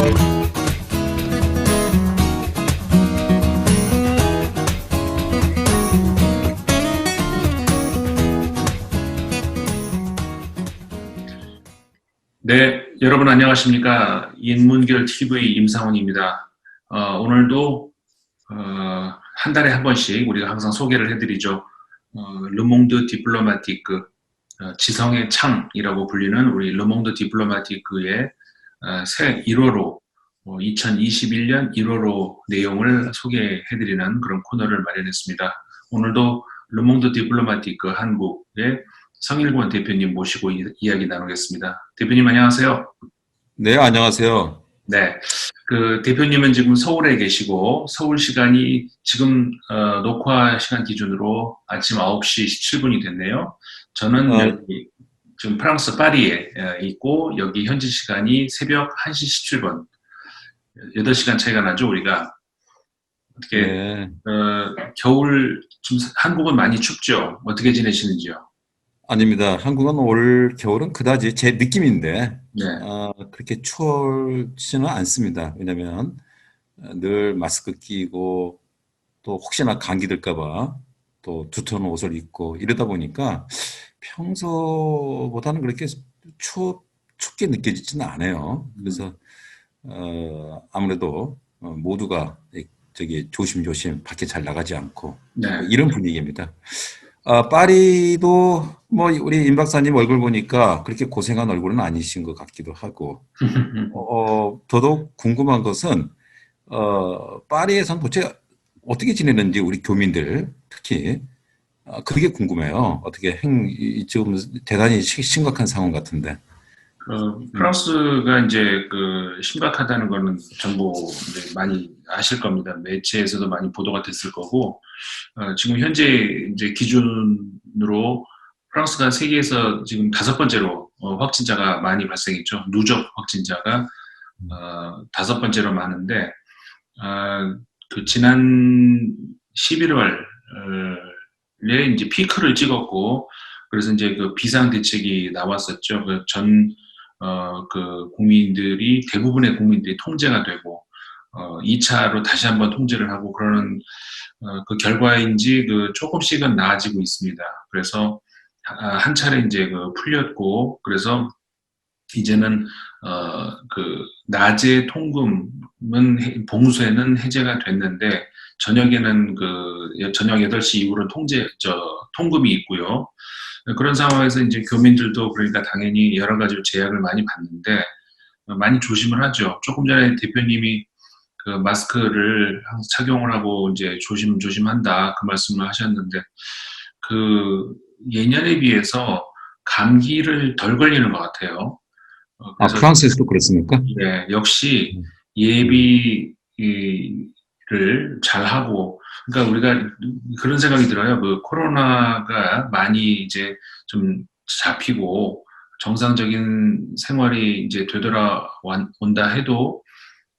네, 여러분 안녕하십니까? 인문결 TV 임상훈입니다. 오늘도 한 달에 한 번씩 우리가 항상 소개를 해드리죠. 르몽드 디플로마티크, 지성의 창이라고 불리는 우리 르몽드 디플로마티크의 새 1호로 2021년 1호로 내용을 소개해드리는 그런 코너를 마련했습니다. 오늘도 르몽드 디플로마티크 한국의 성일권 대표님 모시고 이야기 나누겠습니다. 대표님 안녕하세요. 네, 안녕하세요. 네, 그 대표님은 지금 서울에 계시고 서울 시간이 지금 녹화 시간 기준으로 아침 9시 17분이 됐네요. 저는 여기 지금 프랑스 파리에 있고 여기 현지 시간이 새벽 1시 17분, 8시간 차이가 나죠 우리가. 어떻게 네. 겨울 좀 한국은 많이 춥죠? 어떻게 지내시는지요? 아닙니다. 한국은 올 겨울은 그다지 제 느낌인데 네. 그렇게 추울지는 않습니다. 왜냐하면 늘 마스크 끼고 또 혹시나 감기 들까 봐 또 두터운 옷을 입고 이러다 보니까 평소보다는 그렇게 춥게 느껴지지는 않아요. 그래서 아무래도 모두가 저기 조심조심 밖에 잘 나가지 않고 네. 이런 분위기입니다. 파리도 뭐 우리 임 박사님 얼굴 보니까 그렇게 고생한 얼굴은 아니신 것 같기도 하고, 더더욱 궁금한 것은 파리에선 도대체 어떻게 지내는지 우리 교민들 특히 그게 궁금해요. 어떻게 지금 대단히 심각한 상황 같은데. 프랑스가 이제 그 심각하다는 거는 전부 이제 많이 아실 겁니다. 매체에서도 많이 보도가 됐을 거고, 지금 현재 이제 기준으로 프랑스가 세계에서 지금 5번째로 확진자가 많이 발생했죠. 누적 확진자가 5번째로 많은데, 그 지난 11월에 이제 피크를 찍었고, 그래서 이제 그 비상 대책이 나왔었죠. 그 국민들이 대부분의 국민들이 통제가 되고 2차로 다시 한번 통제를 하고 그러는 그 결과인지 그 조금씩은 나아지고 있습니다. 그래서 한 차례 이제 그 풀렸고 그래서 이제는 그 낮에 통금은 봉쇄는 해제가 됐는데 저녁에는 그 저녁 8시 이후로는 통금이 있고요. 그런 상황에서 이제 교민들도 그러니까 당연히 여러 가지 제약을 많이 받는데 많이 조심을 하죠. 조금 전에 대표님이 그 마스크를 항상 착용을 하고 이제 조심한다 그 말씀을 하셨는데 그 예년에 비해서 감기를 덜 걸리는 것 같아요. 그래서 프랑스에서도 그렇습니까? 예, 역시 예비를 잘 하고 그러니까 우리가 그런 생각이 들어요. 그 코로나가 많이 이제 좀 잡히고 정상적인 생활이 이제 되돌아온다 해도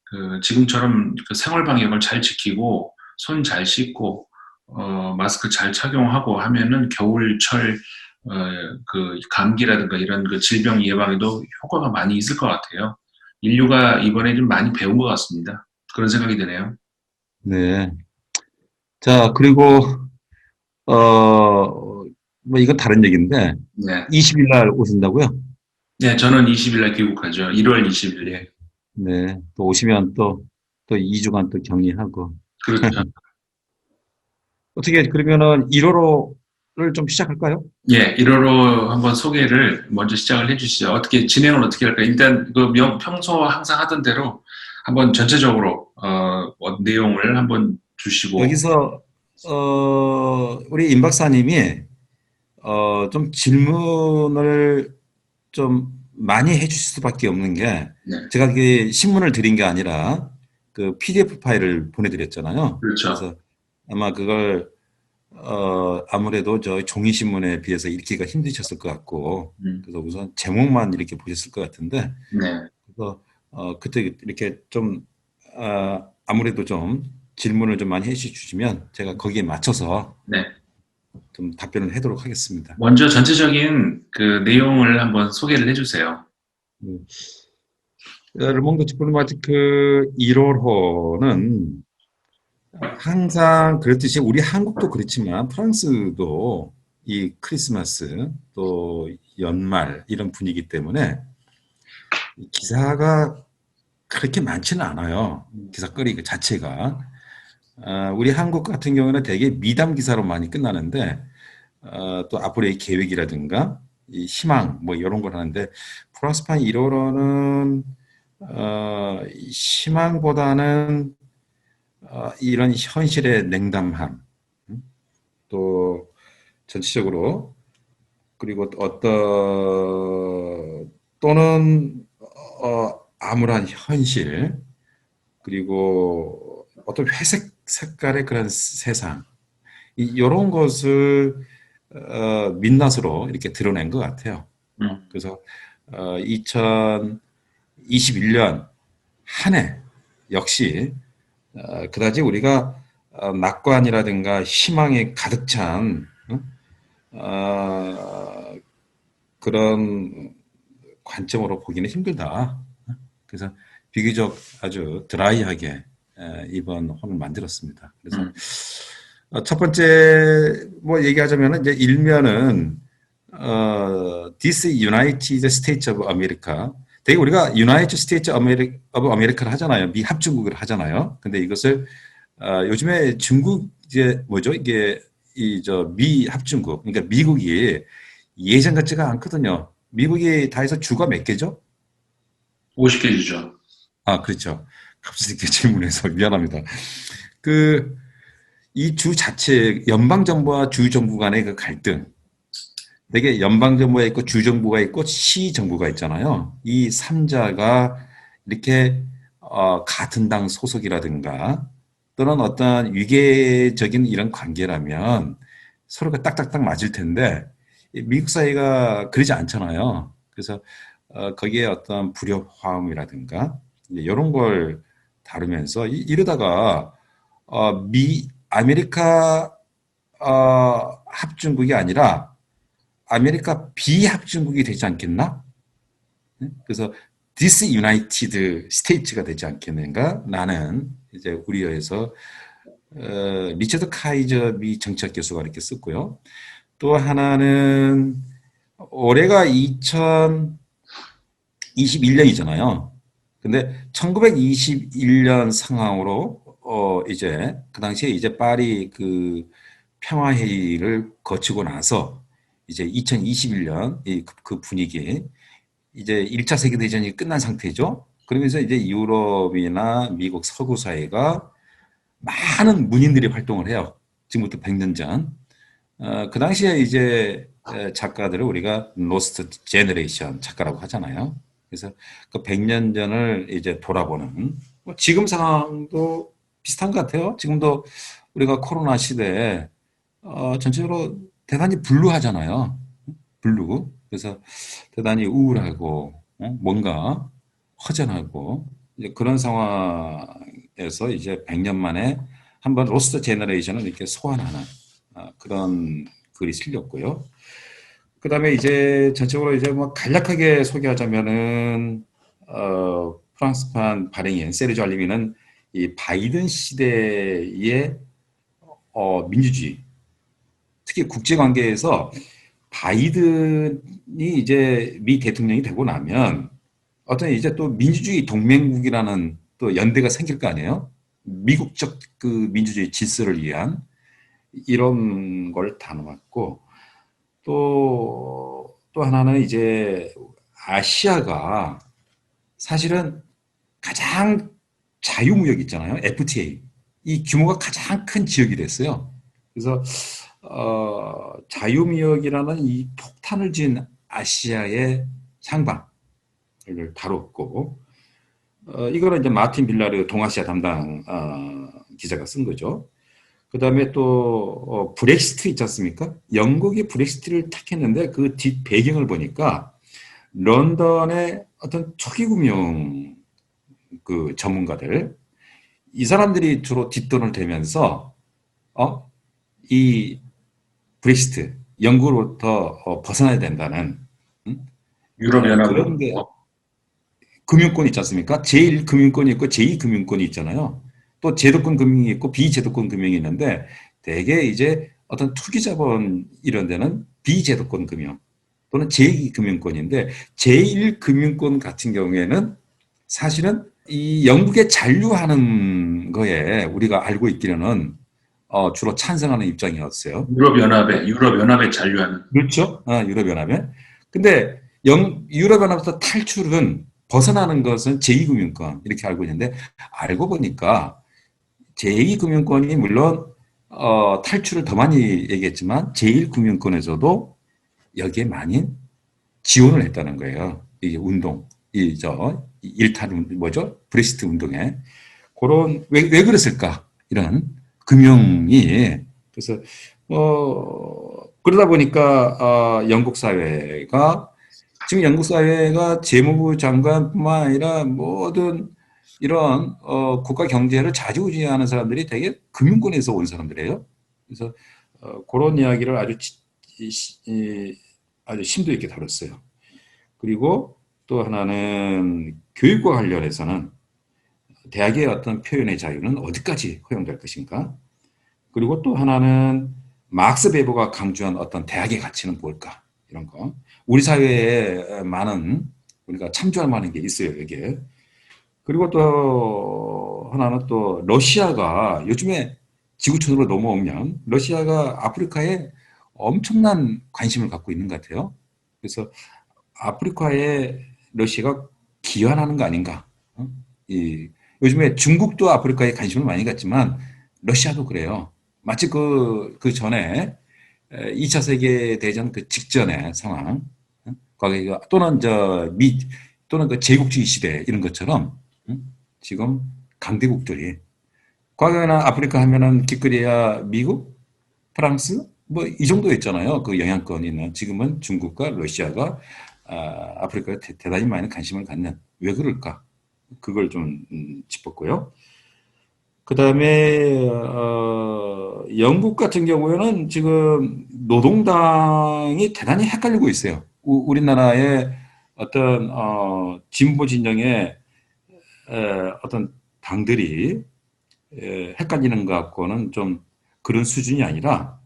그 지금처럼 그 생활 방역을 잘 지키고 손 잘 씻고 마스크 잘 착용하고 하면은 겨울철 그 감기라든가 이런 그 질병 예방에도 효과가 많이 있을 것 같아요. 인류가 이번에 좀 많이 배운 것 같습니다. 그런 생각이 드네요. 네. 자, 그리고 뭐 이건 다른 얘기인데 네. 20일 날 오신다고요? 네, 저는 20일 날 귀국하죠. 1월 20일에. 네. 또 오시면 또 2주간 또 격리하고. 그렇죠. 어떻게 그러면은 1호로를 좀 시작할까요? 예, 1호로 한번 소개를 먼저 시작을 해주시죠. 어떻게 진행을 어떻게 할까요? 일단 그 평소 항상 하던 대로 한번 전체적으로 내용을 한번 주시고. 여기서 우리 임 박사님이 좀 질문을 좀 많이 해주실 수밖에 없는 게 네. 제가 그 신문을 드린 게 아니라 그 PDF 파일을 보내드렸잖아요. 그렇죠. 그래서 아마 그걸 아무래도 저 종이 신문에 비해서 읽기가 힘드셨을 것 같고 그래서 우선 제목만 이렇게 보셨을 것 같은데 네. 그래서 그때 이렇게 좀 아무래도 좀 질문을 좀 많이 해주시면 제가 거기에 맞춰서 네. 좀 답변을 하도록 하겠습니다. 먼저 전체적인 그 내용을 한번 소개를 해주세요. 르몽드 디플로마티크 1월호는 항상 그렇듯이 우리 한국도 그렇지만 프랑스도 이 크리스마스 또 연말 이런 분위기 때문에 기사가 그렇게 많지는 않아요. 기사거리 그 자체가. 우리 한국 같은 경우는 되게 미담 기사로 많이 끝나는데 또 앞으로의 계획이라든가 이 희망 뭐 이런 걸 하는데 프랑스판 1호로는 희망보다는 이런 현실의 냉담함 또 전체적으로 그리고 또는 암울한 현실 그리고 어떤 회색 색깔의 그런 세상 이런 것을 민낯으로 이렇게 드러낸 것 같아요. 그래서 2021년 한 해 역시 그다지 우리가 낙관이라든가 희망에 가득 찬 그런 관점으로 보기는 힘들다. 그래서 비교적 아주 드라이하게 이번 혼을 만들었습니다. 그래서 첫 번째 뭐 얘기하자면 이제 일면은 This United States of America. 되게 우리가 United States of America를 하잖아요. 미 합중국을 하잖아요. 근데 이것을 요즘에 중국 이제 뭐죠? 이게 이 저 미 합중국. 그러니까 미국이 예전 같지가 않거든요. 미국이 다 해서 주가 몇 개죠? 50개 주죠. 아, 그렇죠. 갑자기 이렇게 질문해서 미안합니다. 그 이 주 자체 연방정부와 주정부 간의 그 갈등. 되게 연방정부가 있고 주정부가 있고 시정부가 있잖아요. 이 3자가 이렇게 같은 당 소속이라든가 또는 어떤 위계적인 이런 관계라면 서로가 딱딱딱 맞을 텐데 미국 사회가 그러지 않잖아요. 그래서 거기에 어떤 불협화음이라든가 이런 걸 다루면서 이러다가 미 아메리카 합중국이 아니라 아메리카 비합중국이 되지 않겠나? 그래서 디스유나이티드 스테이츠가 되지 않겠는가? 라는 이제 우려해서 리처드 카이저 미 정치학 교수가 이렇게 썼고요. 또 하나는 올해가 2021년이잖아요. 근데 1921년 상황으로 이제 그 당시에 이제 파리 그 평화회의를 거치고 나서 이제 2021년 그 분위기 이제 1차 세계대전이 끝난 상태죠. 그러면서 이제 유럽이나 미국 서구 사회가 많은 문인들이 활동을 해요. 지금부터 100년 전. 그 당시에 이제 작가들을 우리가 로스트 제너레이션 작가라고 하잖아요. 그래서 그 100년 전을 이제 돌아보는 뭐 지금 상황도 비슷한 것 같아요. 지금도 우리가 코로나 시대에 전체적으로 대단히 블루하잖아요. 블루. 그래서 대단히 우울하고 뭔가 허전하고 이제 그런 상황에서 이제 100년 만에 한번 로스트 제너레이션을 이렇게 소환하는 그런 글이 실렸고요. 그다음에 이제 전체적으로 이제 뭐 간략하게 소개하자면은 프랑스판 발행인 세르주 알리미는 이 바이든 시대의 민주주의, 특히 국제 관계에서 바이든이 이제 미 대통령이 되고 나면 어떤 이제 또 민주주의 동맹국이라는 또 연대가 생길 거 아니에요? 미국적 그 민주주의 질서를 위한 이런 걸 다뤄왔고 또 하나는 이제 아시아가 사실은 가장 자유무역 있잖아요. FTA. 이 규모가 가장 큰 지역이 됐어요. 그래서 자유무역이라는 이 폭탄을 진 아시아의 향방을 다뤘고 이거는 이제 마틴 빌라르 동아시아 담당 기자가 쓴 거죠. 그다음에 또 브렉시트 있지 않습니까? 영국이 브렉시트를 택했는데 그 뒷 배경을 보니까 런던의 어떤 초기 금융 그 전문가들 이 사람들이 주로 뒷돈을 대면서 이 브렉시트 영국으로부터 벗어나야 된다는 유럽연합으로. 그런 게 금융권이 있지 않습니까? 제1금융권이 있고 제2금융권이 있잖아요. 또 제도권 금융이 있고 비제도권 금융이 있는데 대개 이제 어떤 투기자본 이런 데는 비제도권 금융 또는 제2금융권인데 제1금융권 같은 경우에는 사실은 이 영국에 잔류하는 거에 우리가 알고 있기로는 주로 찬성하는 입장이었어요. 유럽연합에 잔류하는. 그렇죠. 유럽연합에. 근데 유럽연합에서 탈출은 벗어나는 것은 제2금융권 이렇게 알고 있는데 알고 보니까 제2금융권이 물론 탈출을 더 많이 얘기했지만 제1금융권에서도 여기에 많이 지원을 했다는 거예요. 이게 운동, 일탈 뭐죠? 브렉시트 운동에 그런 왜 그랬을까? 이런 금융이 그래서 그러다 보니까 영국 사회가 지금 영국 사회가 재무부 장관뿐만 아니라 모든 이런 국가 경제를 좌지우지하는 사람들이 되게 금융권에서 온 사람들이에요. 그래서 그런 이야기를 아주 심도 있게 다뤘어요. 그리고 또 하나는 교육과 관련해서는 대학의 어떤 표현의 자유는 어디까지 허용될 것인가? 그리고 또 하나는 막스 베버가 강조한 어떤 대학의 가치는 뭘까? 이런 거. 우리 사회에 많은 우리가 참조할 만한 게 있어요, 여기에. 그리고 또 하나는 또 러시아가 요즘에 지구촌으로 넘어오면 러시아가 아프리카에 엄청난 관심을 갖고 있는 것 같아요. 그래서 아프리카에 러시아가 기여하는 거 아닌가? 이 요즘에 중국도 아프리카에 관심을 많이 갖지만 러시아도 그래요. 마치 그 전에 2차 세계대전 그 직전의 상황, 과거에 또는 또는 그 제국주의 시대 이런 것처럼 지금 강대국들이 과거에는 아프리카 하면은 기껏해야 미국, 프랑스 뭐 이 정도였잖아요. 그 영향권 있는 지금은 중국과 러시아가 아프리카에 대단히 많은 관심을 갖는 왜 그럴까? 그걸 좀 짚었고요. 그다음에 영국 같은 경우에는 지금 노동당이 대단히 헷갈리고 있어요. 우리나라의 어떤 진보 진영의 어떤 당들이 헷갈리는 것 같고는 좀 그런 수준이 아니라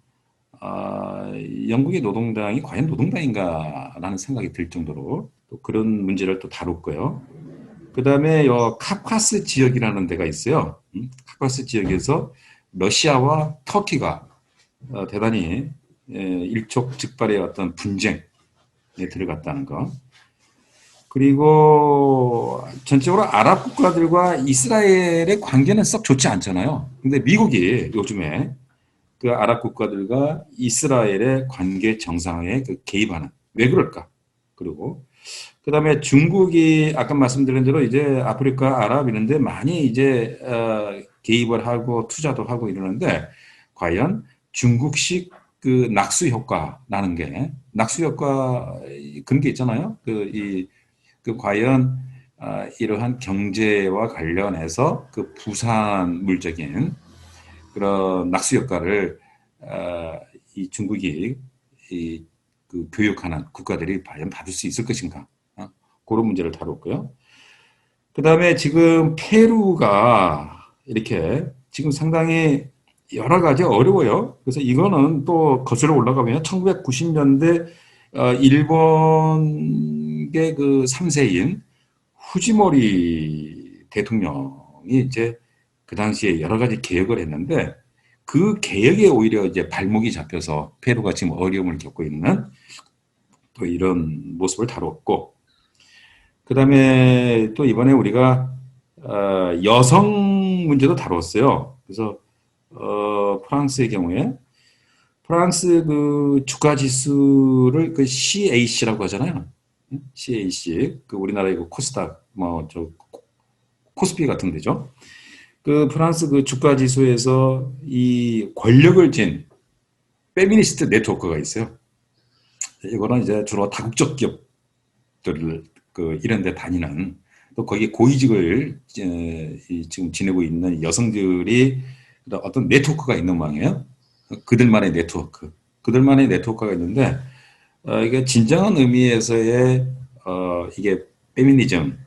영국의 노동당이 과연 노동당인가라는 생각이 들 정도로 또 그런 문제를 또 다뤘고요. 그다음에 카카스 지역이라는 데가 있어요. 카카스 지역에서 러시아와 터키가 대단히 일촉즉발의 어떤 분쟁에 들어갔다는 거. 그리고 전적으로 아랍 국가들과 이스라엘의 관계는 썩 좋지 않잖아요. 근데 미국이 요즘에 그 아랍 국가들과 이스라엘의 관계 정상화에 개입하는 왜 그럴까? 그리고 그다음에 중국이 아까 말씀드린 대로 이제 아프리카, 아랍 이런 데 많이 이제 개입을 하고 투자도 하고 이러는데 과연 중국식 그 낙수 효과라는 게 낙수 효과 그런 게 있잖아요. 그 과연 이러한 경제와 관련해서 그 부산물적인 그런 낙수 효과를 이 중국이 그 교육하는 국가들이 과연 받을 수 있을 것인가? 그런 문제를 다뤘고요. 그 다음에 지금 페루가 이렇게 지금 상당히 여러 가지 어려워요. 그래서 이거는 또 거슬러 올라가면 1990년대 일본의 그 3세인 후지모리 대통령이 이제 그 당시에 여러 가지 개혁을 했는데 그 개혁에 오히려 이제 발목이 잡혀서 페루가 지금 어려움을 겪고 있는 또 이런 모습을 다뤘고 그 다음에 또 이번에 우리가 여성 문제도 다뤘어요. 그래서 프랑스의 경우에 프랑스 그 주가 지수를 그 CAC라고 하잖아요. CAC 그 우리나라의 그 코스닥 뭐 저 코스피 같은 데죠. 그 프랑스 그 주가 지수에서 이 권력을 쥔 페미니스트 네트워크가 있어요. 이거는 이제 주로 다국적 기업들을 그 이런 데 다니는 또 거기 고위직을 지금 지내고 있는 여성들이 어떤 네트워크가 있는 모양이에요. 그들만의 네트워크. 그들만의 네트워크가 있는데 이게 진정한 의미에서의 이게 페미니즘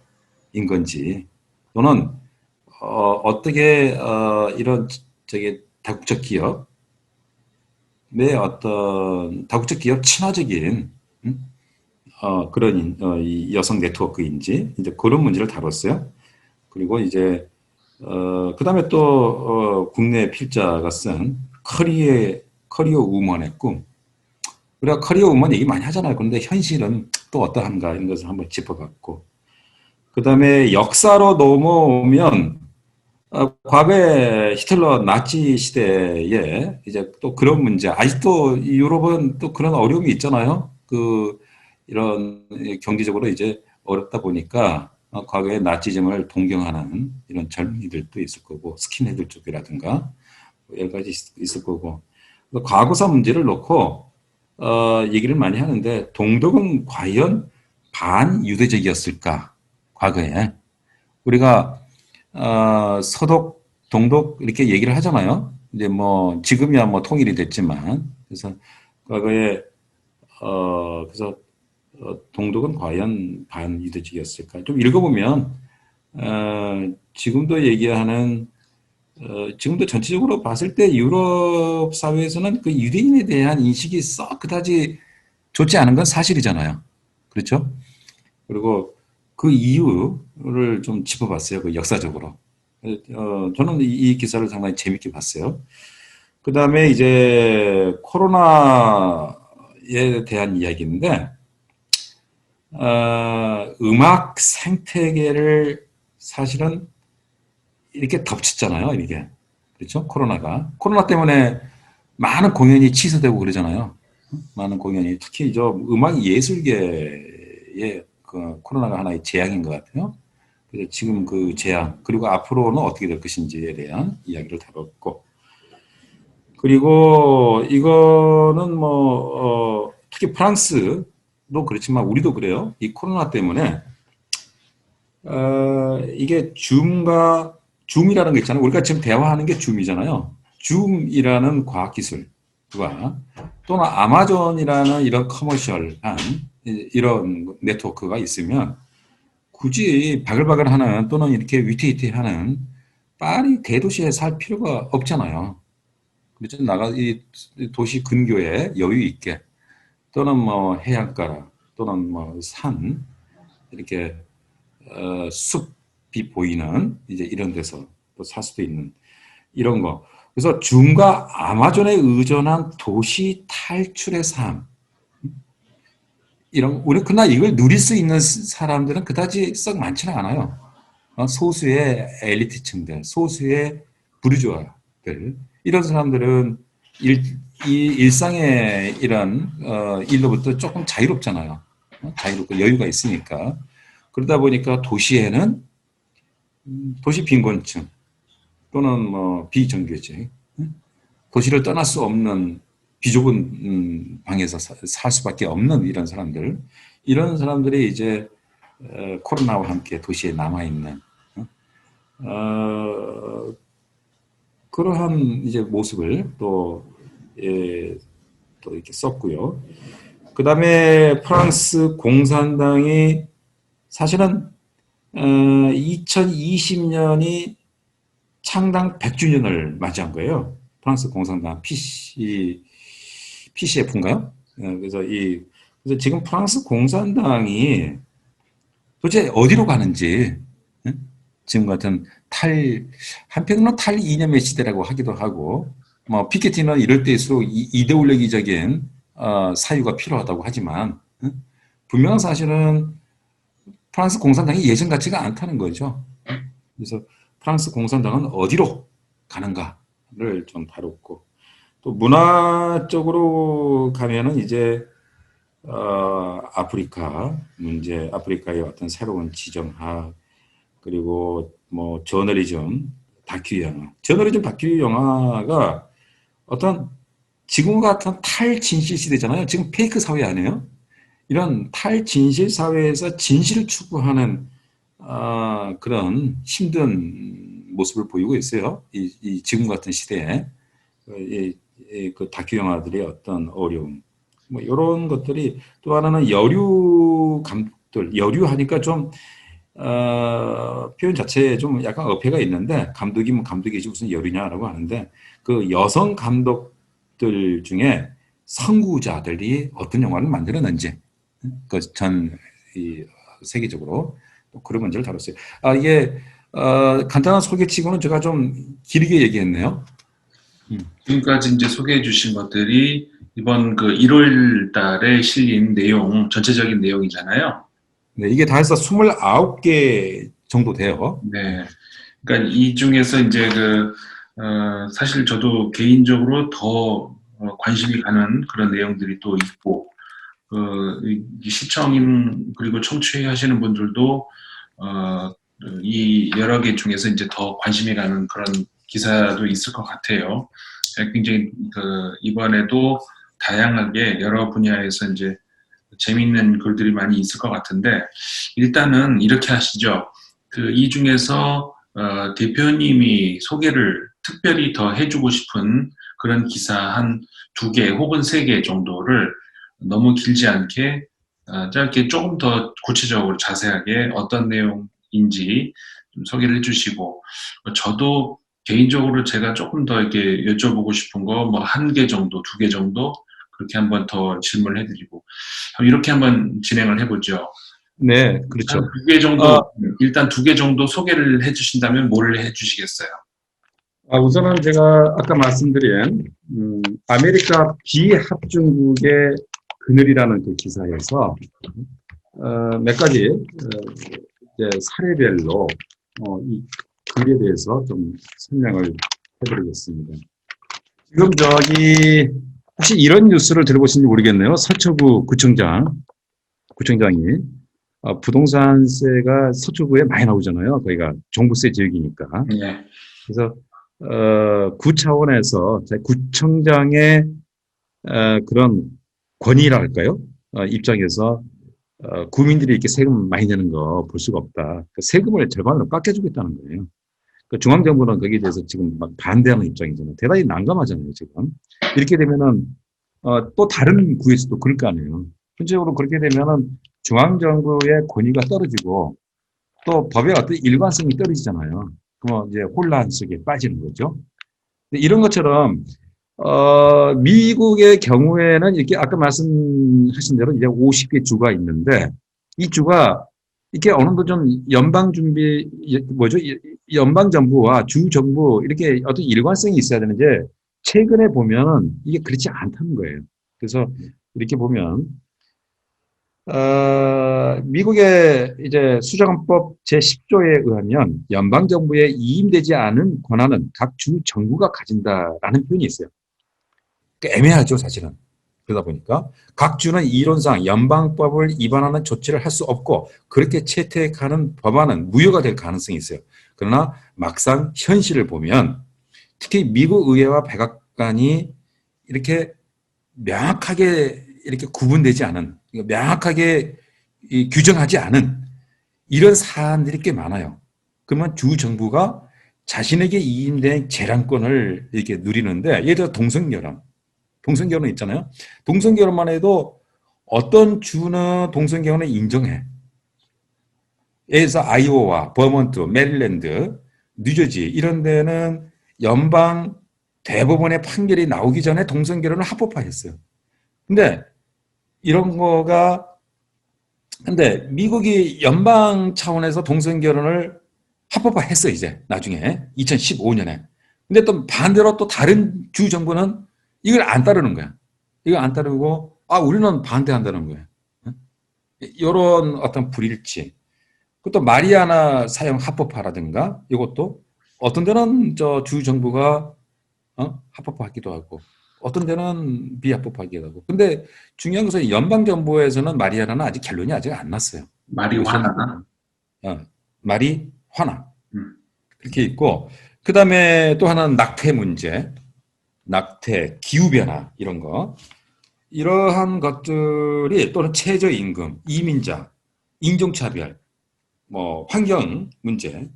건지 또는 어떻게 이런 다국적 기업의 어떤 다국적 기업 친화적인 그런 이 여성 네트워크인지 이제 그런 문제를 다뤘어요. 그리고 이제 그다음에 또 국내 필자가 쓴 커리어 우먼의 꿈. 우리가 커리어 우먼 얘기 많이 하잖아요. 그런데 현실은 또 어떠한가 이런 것을 한번 짚어봤고, 그다음에 역사로 넘어오면 과거에 히틀러 나치 시대에 이제 또 그런 문제, 아직도 유럽은 또 그런 어려움이 있잖아요. 이런 경제적으로 이제 어렵다 보니까 과거에 나치즘을 동경하는 이런 젊은이들도 있을 거고, 스킨헤드 쪽이라든가 여러 가지 있을 거고, 과거사 문제를 놓고 얘기를 많이 하는데 동독은 과연 반유대적이었을까? 과거에 우리가 서독, 동독 이렇게 얘기를 하잖아요. 이제 뭐 지금이야 뭐 통일이 됐지만 그래서 과거에 그래서 동독은 과연 반유대적이었을까? 좀 읽어보면 지금도 얘기하는 지금도 전체적으로 봤을 때 유럽 사회에서는 그 유대인에 대한 인식이 썩 그다지 좋지 않은 건 사실이잖아요. 그렇죠? 그리고 그 이유를 좀 짚어봤어요. 그 역사적으로. 저는 이 기사를 상당히 재밌게 봤어요. 그 다음에 이제 코로나에 대한 이야기인데, 음악 생태계를 사실은 이렇게 덮쳤잖아요. 이게. 그렇죠? 코로나가. 코로나 때문에 많은 공연이 취소되고 그러잖아요. 많은 공연이. 특히 저 음악 예술계에 그 코로나가 하나의 재앙인 것 같아요. 그래서 지금 그 재앙, 그리고 앞으로는 어떻게 될 것인지에 대한 이야기를 다뤘고, 그리고 이거는 뭐, 특히 프랑스도 그렇지만 우리도 그래요. 이 코로나 때문에, 이게 줌이라는 게 있잖아요. 우리가 지금 대화하는 게 줌이잖아요. 줌이라는 과학기술과 또는 아마존이라는 이런 커머셜한 이런 네트워크가 있으면 굳이 바글바글하는 또는 이렇게 위태위태하는 파리 대도시에 살 필요가 없잖아요. 그렇죠? 이 도시 근교에 여유 있게 또는 뭐 해안가 또는 뭐 산 이렇게 숲이 보이는 이제 이런 데서 또 살 수도 있는 이런 거. 그래서 줌과 아마존에 의존한 도시 탈출의 삶. 우리 그러나 이걸 누릴 수 있는 사람들은 그다지 썩 많지는 않아요. 소수의 엘리트층들, 소수의 부르주아들 이런 사람들은 이 일상의 이런 일로부터 조금 자유롭잖아요. 자유롭고 여유가 있으니까 그러다 보니까 도시에는 도시 빈곤층 또는 뭐 비정규직, 도시를 떠날 수 없는 비좁은 방에서 살 수밖에 없는 이런 사람들이 이제 코로나와 함께 도시에 남아 있는 그러한 이제 모습을 또 이렇게 썼고요. 그 다음에 프랑스 공산당이 사실은 2020년이 창당 100주년을 맞이한 거예요. 프랑스 공산당 PCF인가요? 그래서 지금 프랑스 공산당이 도대체 어디로 가는지 지금 같은 한편으로는 탈이념의 시대라고 하기도 하고, 뭐, 피케티는 이럴 때일수록 이데올로기적인, 사유가 필요하다고 하지만, 분명한 사실은 프랑스 공산당이 예전 같지가 않다는 거죠. 그래서 프랑스 공산당은 어디로 가는가를 좀 다뤘고, 또 문화적으로 가면은 이제, 아프리카 문제, 아프리카의 어떤 새로운 지정학, 그리고 뭐 저널리즘 다큐 영화가 어떤 지금 같은 탈진실 시대잖아요. 지금 페이크 사회 아니에요? 이런 탈진실 사회에서 진실을 추구하는 그런 힘든 모습을 보이고 있어요. 이 지금 같은 시대에 그 다큐 영화들의 어떤 어려움, 뭐 이런 것들이 또 하나는 여류 감독들, 여류하니까 좀 표현 자체에 좀 약간 어폐가 있는데 감독이면 감독이지 무슨 열이냐라고 하는데 그 여성 감독들 중에 선구자들이 어떤 영화를 만들었는지 그 전 세계적으로 또 그런 문제를 다뤘어요. 이게 간단한 소개치고는 제가 좀 길게 얘기했네요. 지금까지 이제 소개해 주신 것들이 이번 그 1월 달에 실린 내용, 전체적인 내용이잖아요. 네, 이게 다 해서 29개 정도 돼요. 네. 그러니까 이 중에서 이제 사실 저도 개인적으로 더 관심이 가는 그런 내용들이 또 있고, 이 시청 그리고 청취하시는 분들도 이 여러 개 중에서 이제 더 관심이 가는 그런 기사도 있을 것 같아요. 굉장히 이번에도 다양하게 여러 분야에서 이제 재미있는 글들이 많이 있을 것 같은데 일단은 이렇게 하시죠. 이 중에서 대표님이 소개를 특별히 더 해주고 싶은 그런 기사 한 2개 혹은 3개 정도를 너무 길지 않게 짧게 조금 더 구체적으로 자세하게 어떤 내용인지 좀 소개를 해주시고 저도 개인적으로 제가 조금 더 이렇게 여쭤보고 싶은 거 뭐 1개 정도, 2개 정도 그렇게 한번 더 질문을 해드리고 이렇게 한번 진행을 해보죠. 네, 그렇죠. 일단 2개 정도 소개를 해주신다면 뭘 해주시겠어요? 우선은 제가 아까 말씀드린 아메리카 비합중국의 그늘이라는 그 기사에서 몇 가지 이제 사례별로 이 글에 대해서 좀 설명을 해드리겠습니다. 지금 저기 혹시 이런 뉴스를 들어보신지 모르겠네요. 서초구 구청장이 부동산세가 서초구에 많이 나오잖아요. 거기가 종부세 지역이니까. 네. 그래서 구 차원에서 구청장의 그런 권위랄까요? 입장에서 국민들이 이렇게 세금 많이 내는 거 볼 수가 없다. 그 세금을 절반으로 깎여주겠다는 거예요. 그 중앙정부는 거기에 대해서 지금 막 반대하는 입장이잖아요. 대단히 난감하잖아요, 지금. 이렇게 되면은 또 다른 구에서도 그럴 거 아니에요. 현실적으로 그렇게 되면은 중앙정부의 권위가 떨어지고 또 법의 어떤 일관성이 떨어지잖아요. 그러면 이제 혼란 속에 빠지는 거죠. 이런 것처럼 미국의 경우에는 이렇게 아까 말씀하신 대로 이제 50개 주가 있는데 이 주가 이렇게 어느 정도 좀 연방 준비 뭐죠? 연방 정부와 주 정부 이렇게 어떤 일관성이 있어야 되는데 최근에 보면 이게 그렇지 않다는 거예요. 그래서 이렇게 보면 미국의 이제 수정헌법 제10조에 의하면 연방 정부에 이임되지 않은 권한은 각 주 정부가 가진다라는 표현이 있어요. 그러니까 애매하죠, 사실은. 그러다 보니까 각 주는 이론상 연방법을 위반하는 조치를 할 수 없고 그렇게 채택하는 법안은 무효가 될 가능성이 있어요. 그러나 막상 현실을 보면 특히 미국 의회와 백악관이 이렇게 명확하게 이렇게 구분되지 않은, 명확하게 규정하지 않은 이런 사안들이 꽤 많아요. 그러면 주 정부가 자신에게 이임된 재량권을 이렇게 누리는데 예를 들어 동성결혼 있잖아요. 동성결혼만 해도 어떤 주는 동성결혼을 인정해. 예를 들어서 아이오와 버몬트, 메릴랜드, 뉴저지 이런 데는 연방 대법원의 판결이 나오기 전에 동성결혼을 합법화했어요. 근데 이런 거가 근데 미국이 연방 차원에서 동성결혼을 합법화했어 이제 나중에 2015년에. 근데 또 반대로 또 다른 주 정부는 이걸 안 따르는 거야. 이걸 안 따르고 우리는 반대한다는 거야. 이런 어떤 불일치. 그것도 마리아나 사형 합법화라든가 이것도 어떤 데는 저 주 정부가 합법화하기도 하고 어떤 데는 비합법하기도 하고. 근데 중요한 것은 연방 정부에서는 마리아나는 아직 결론이 아직 안 났어요. 마리화나. 마리화나 그렇게 있고 그다음에 또 하나는 낙태 문제, 낙태, 기후변화 이런 거 이러한 것들이 또는 최저임금, 이민자, 인종차별, 뭐 환경 문제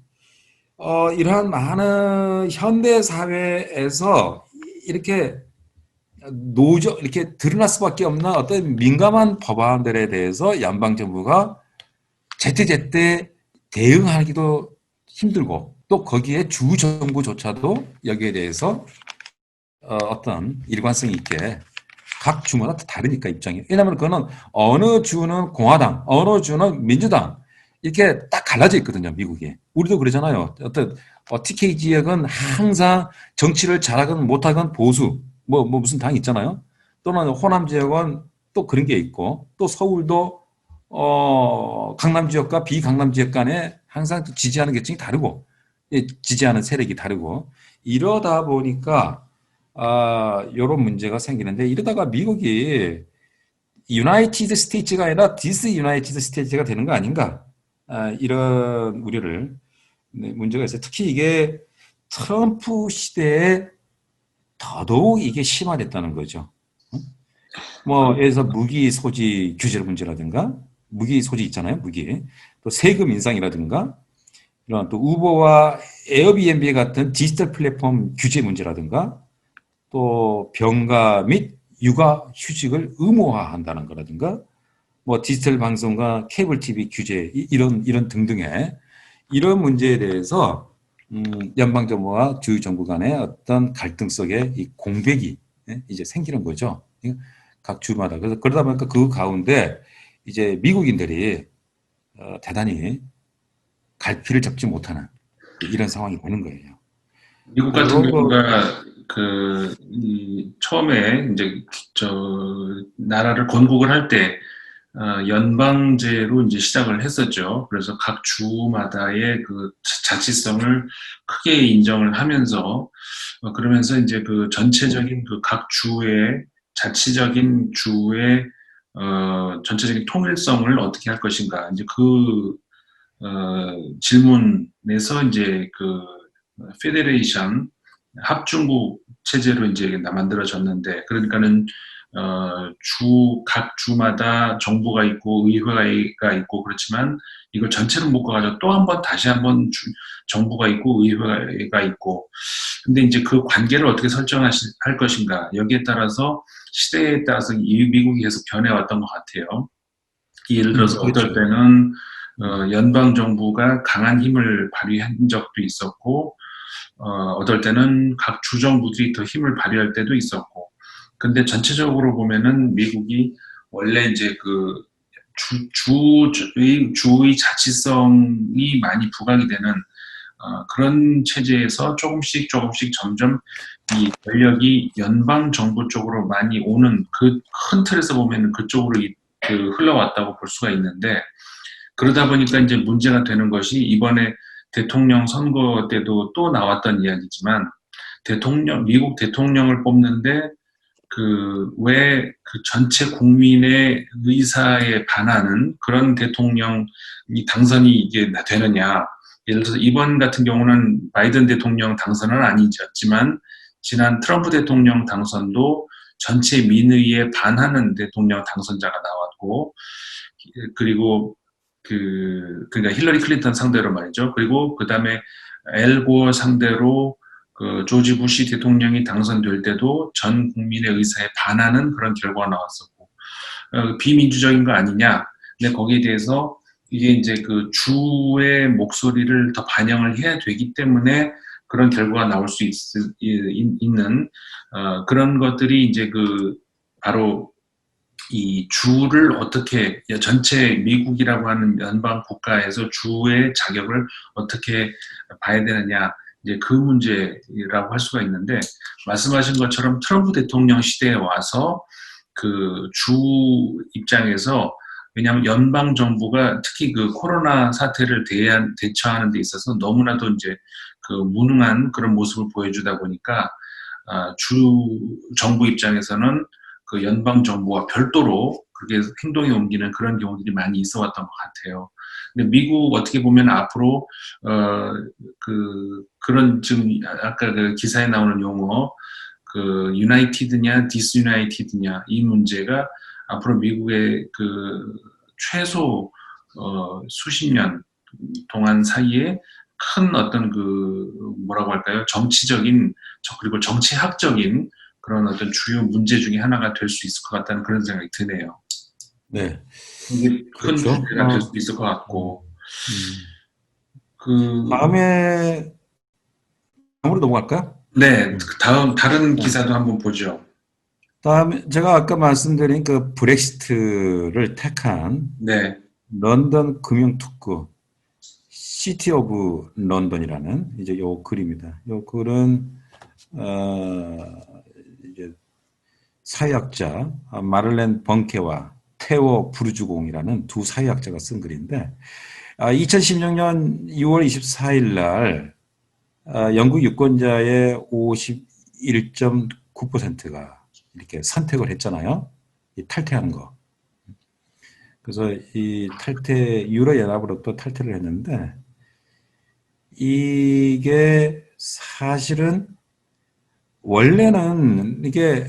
이러한 많은 현대 사회에서 이렇게 이렇게 드러날 수밖에 없는 어떤 민감한 법안들에 대해서 연방 정부가 제때제때 대응하기도 힘들고 또 거기에 주 정부조차도 여기에 대해서 어떤 일관성 있게 각 주마다 다르니까 입장이. 왜냐하면 그거는 어느 주는 공화당, 어느 주는 민주당 이렇게 딱 갈라져 있거든요. 미국이. 우리도 그러잖아요. 어떤 TK 지역은 항상 정치를 잘하건 못하건 보수 뭐 무슨 당이 있잖아요. 또는 호남 지역은 또 그런 게 있고 또 서울도 강남 지역과 비강남 지역 간에 항상 또 지지하는 계층이 다르고 지지하는 세력이 다르고 이러다 보니까 이런 문제가 생기는데 이러다가 미국이 유나이티드 스테이츠가 아니라 디스 유나이티드 스테이츠가 되는 거 아닌가 이런 우려를 문제가 있어요. 특히 이게 트럼프 시대에 더더욱 이게 심화됐다는 거죠. 뭐 예를 들어서 무기 소지 규제 문제라든가 무기 소지 있잖아요. 무기 또 세금 인상이라든가 이런 또 우버와 에어비앤비 같은 디지털 플랫폼 규제 문제라든가 또 병가 및 육아 휴직을 의무화한다는 거라든가 뭐 디지털 방송과 케이블 TV 규제 이런 등등의 이런 문제에 대해서 연방 정부와 주 정부 간의 어떤 갈등 속에 이 공백이 이제 생기는 거죠. 각 주마다. 그래서 그러다 보니까 그 가운데 이제 미국인들이 대단히 갈피를 잡지 못하는 이런 상황이 되는 거예요. 미국 같은 그리고 경우가 처음에 이제 나라를 건국을 할 때 연방제로 이제 시작을 했었죠. 그래서 각 주마다의 그 자치성을 크게 인정을 하면서 그러면서 이제 그 전체적인 그 각 주의 자치적인 주의 전체적인 통일성을 어떻게 할 것인가 이제 그 질문에서 이제 그 페데레이션 합중국 체제로 이제 만들어졌는데 그러니까는 각 주마다 정부가 있고 의회가 있고 그렇지만 이걸 전체를 묶어가지고 또 한 번 다시 한번 정부가 있고 의회가 있고 근데 이제 그 관계를 어떻게 설정할 것인가 여기에 따라서 시대에 따라서 이 미국이 계속 변해왔던 것 같아요. 예를 들어서 그렇죠. 어떨 때는 연방 정부가 강한 힘을 발휘한 적도 있었고 어떨 때는 각 주정부들이 더 힘을 발휘할 때도 있었고 근데 전체적으로 보면은 미국이 원래 이제 그 주의 자치성이 많이 부각이 되는 그런 체제에서 조금씩 점점 이 권력이 연방 정부 쪽으로 많이 오는 그 큰 틀에서 보면은 그쪽으로 흘러왔다고 볼 수가 있는데 그러다 보니까 이제 문제가 되는 것이 이번에 대통령 선거 때도 또 나왔던 이야기지만 미국 대통령을 뽑는데 왜 그 전체 국민의 의사에 반하는 그런 대통령이 당선이 이게 되느냐. 예를 들어서 이번 같은 경우는 바이든 대통령 당선은 아니었지만 지난 트럼프 대통령 당선도 전체 민의에 반하는 대통령 당선자가 나왔고 그리고 그러니까 힐러리 클린턴 상대로 말이죠. 그리고 그 다음에 엘 고어 상대로 조지 부시 대통령이 당선될 때도 전 국민의 의사에 반하는 그런 결과가 나왔었고 비민주적인 거 아니냐. 근데 거기에 대해서 이게 이제 그 주의 목소리를 더 반영을 해야 되기 때문에 그런 결과가 나올 수 있는 그런 것들이 이제 바로 이 주를 어떻게 전체 미국이라고 하는 연방 국가에서 주의 자격을 어떻게 봐야 되느냐 이제 그 문제라고 할 수가 있는데 말씀하신 것처럼 트럼프 대통령 시대에 와서 그 주 입장에서 왜냐하면 연방 정부가 특히 그 코로나 사태를 대처하는 데 있어서 너무나도 이제 그 무능한 그런 모습을 보여주다 보니까 주 정부 입장에서는 그 연방 정부와 별도로 그렇게 행동에 옮기는 그런 경우들이 많이 있어 왔던 것 같아요. 근데 미국 어떻게 보면 앞으로 그런 지금 아까 그 기사에 나오는 용어 유나이티드냐 디스유나이티드냐 이 문제가 앞으로 미국의 그 최소 수십 년 동안 사이에 큰 어떤 뭐라고 할까요? 정치적인 그리고 정치학적인 그런 어떤 주요 문제 중에 하나가 될 수 있을 것 같다는 그런 생각이 드네요. 네, 이게 큰 그렇죠. 주제가 될 수 있을 것 같고. 음. 그, 다음에 다음으로 넘어갈까요? 네, 음. 다른 네. 기사도 한번 보죠. 다음에 제가 아까 말씀드린 그 브렉시트를 택한 네, 런던 금융특구 시티 오브 런던이라는 이제 요 글입니다. 요 글은 이제 사회학자 마를렌 벙케와 테오 브루주공이라는 두 사회학자가 쓴 글인데 2016년 6월 24일 날 영국 유권자의 51.9%가 이렇게 선택을 했잖아요. 이 탈퇴하는 거. 그래서 이 탈퇴 유럽연합으로부터 탈퇴를 했는데 이게 사실은 원래는 이게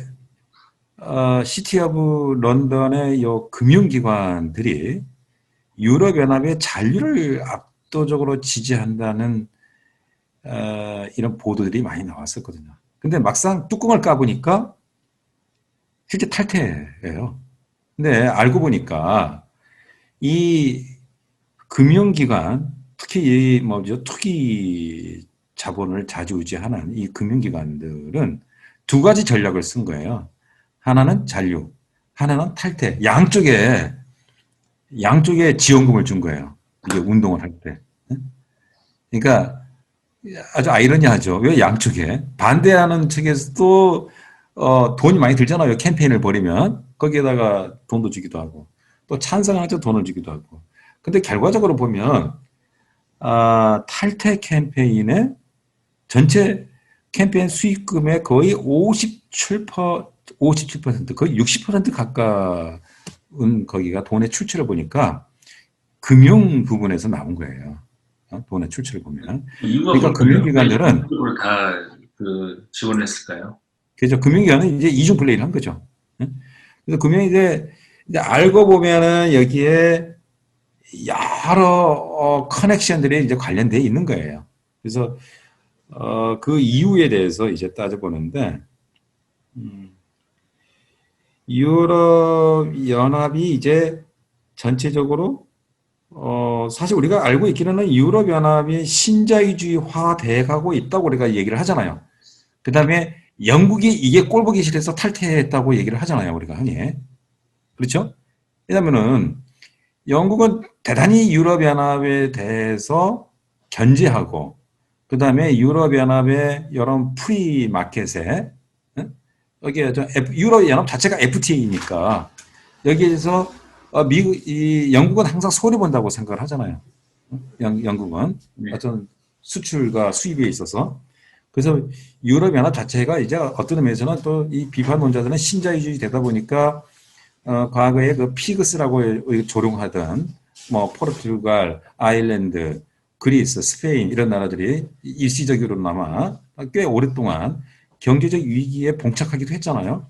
시티 오브 런던의 요 금융기관들이 유럽연합의 잔류를 압도적으로 지지한다는 이런 보도들이 많이 나왔었거든요. 근데 막상 뚜껑을 까보니까 실제 탈퇴예요. 근데 알고 보니까 이 금융기관, 특히 이 뭐죠, 투기 자본을 좌지우지하는 이 금융기관들은 두 가지 전략을 쓴 거예요. 하나는 잔류, 하나는 탈퇴. 양쪽에 지원금을 준 거예요. 이게 운동을 할 때. 그러니까 아주 아이러니하죠. 왜 양쪽에 반대하는 측에서도 돈이 많이 들잖아요. 캠페인을 벌이면 거기에다가 돈도 주기도 하고 또 찬성하죠. 돈을 주기도 하고. 근데 결과적으로 보면 탈퇴 캠페인의 전체 캠페인 수익금의 거의 57%, 거의 60% 가까운 거기가 돈의 출처를 보니까 금융 부분에서 나온 거예요. 돈의 출처를 보면. 이유가 그러니까 뭘까요? 왜 이런 금융기관들은 식으로 다 지원했을까요? 그죠. 금융기관은 이제 이중 플레이를 한 거죠. 그래서 금융이 이제 알고 보면은 여기에 여러 커넥션들이 이제 관련되어 있는 거예요. 그래서 그 이유에 대해서 이제 따져보는데 유럽 연합이 이제 전체적으로 사실 우리가 알고 있기로는 유럽 연합이 신자유주의화 돼 가고 있다고 우리가 얘기를 하잖아요. 그다음에 영국이 이게 꼴보기 싫어서 탈퇴했다고 얘기를 하잖아요, 우리가 흔히. 그렇죠? 왜냐면은 영국은 대단히 유럽연합에 대해서 견제하고 그다음에 유럽연합의 이런 프리 마켓에 여기에 유럽연합 자체가 FTA니까 여기에서 미국 이 영국은 항상 손해 본다고 생각을 하잖아요. 영국은 네. 어떤 수출과 수입에 있어서 그래서 유럽연합 자체가 이제 어떤 의미에서는 또 이 비판론자들은 신자유주의 되다 보니까 과거에 그 피그스라고 조롱하던 뭐 포르투갈, 아일랜드, 그리스, 스페인 이런 나라들이 일시적으로나마 꽤 오랫동안 경제적 위기에 봉착하기도 했잖아요.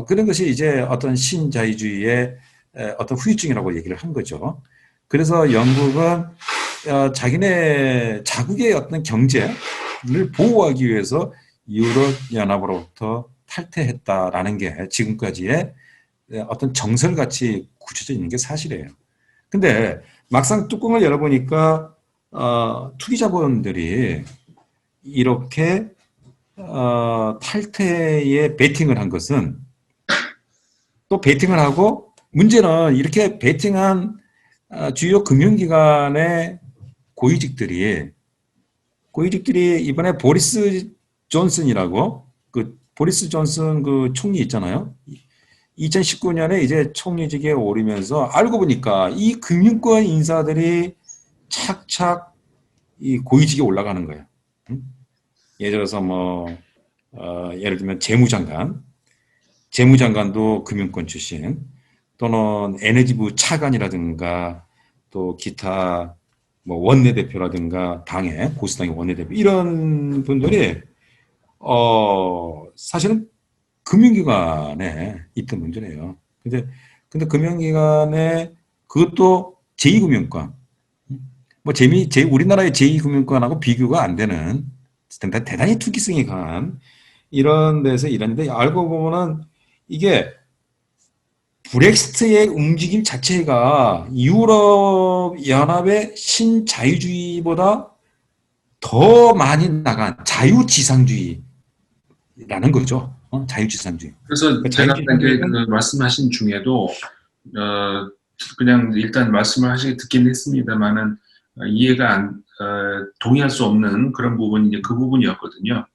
그런 것이 이제 어떤 신자유주의의 어떤 후유증이라고 얘기를 한 거죠. 그래서 영국은 자기네 자국의 어떤 경제를 보호하기 위해서 유럽연합으로부터 탈퇴했다라는 게 지금까지의 어떤 정설같이 굳혀져 있는 게 사실이에요. 근데 막상 뚜껑을 열어보니까 투기자본들이 이렇게 탈퇴에 베팅을 한 것은 또 베팅을 하고 문제는 이렇게 베팅한 주요 금융기관의 고위직들이 이번에 보리스 존슨이라고 그 보리스 존슨 그 총리 있잖아요. 2019년에 이제 총리직에 오르면서 알고 보니까 이 금융권 인사들이 착착 이 고위직에 올라가는 거예요. 예를 들어서 뭐 예를 들면 재무장관도 금융권 출신 또는 에너지부 차관이라든가 또 기타 뭐 원내대표라든가 당의 보수당의 원내대표 이런 분들이 사실은 금융기관에 있던 분들이에요. 근데 금융기관에 그것도 제2금융권 뭐 우리나라의 제2금융권하고 비교가 안 되는 대단히 투기성이 강한 이런 데서 일하는데 알고 보면은 이게 브렉시트의 움직임 자체가 유럽 연합의 신자유주의보다 더 많이 나간 자유지상주의라는 거죠. 자유지상주의. 그래서 그러니까 제가 아까 이제 자유지상주의는 그 말씀하신 중에도 그냥 일단 말씀을 하시게 듣긴 했습니다만은 이해가 동의할 수 없는 그런 부분이 이제 그 부분이었거든요.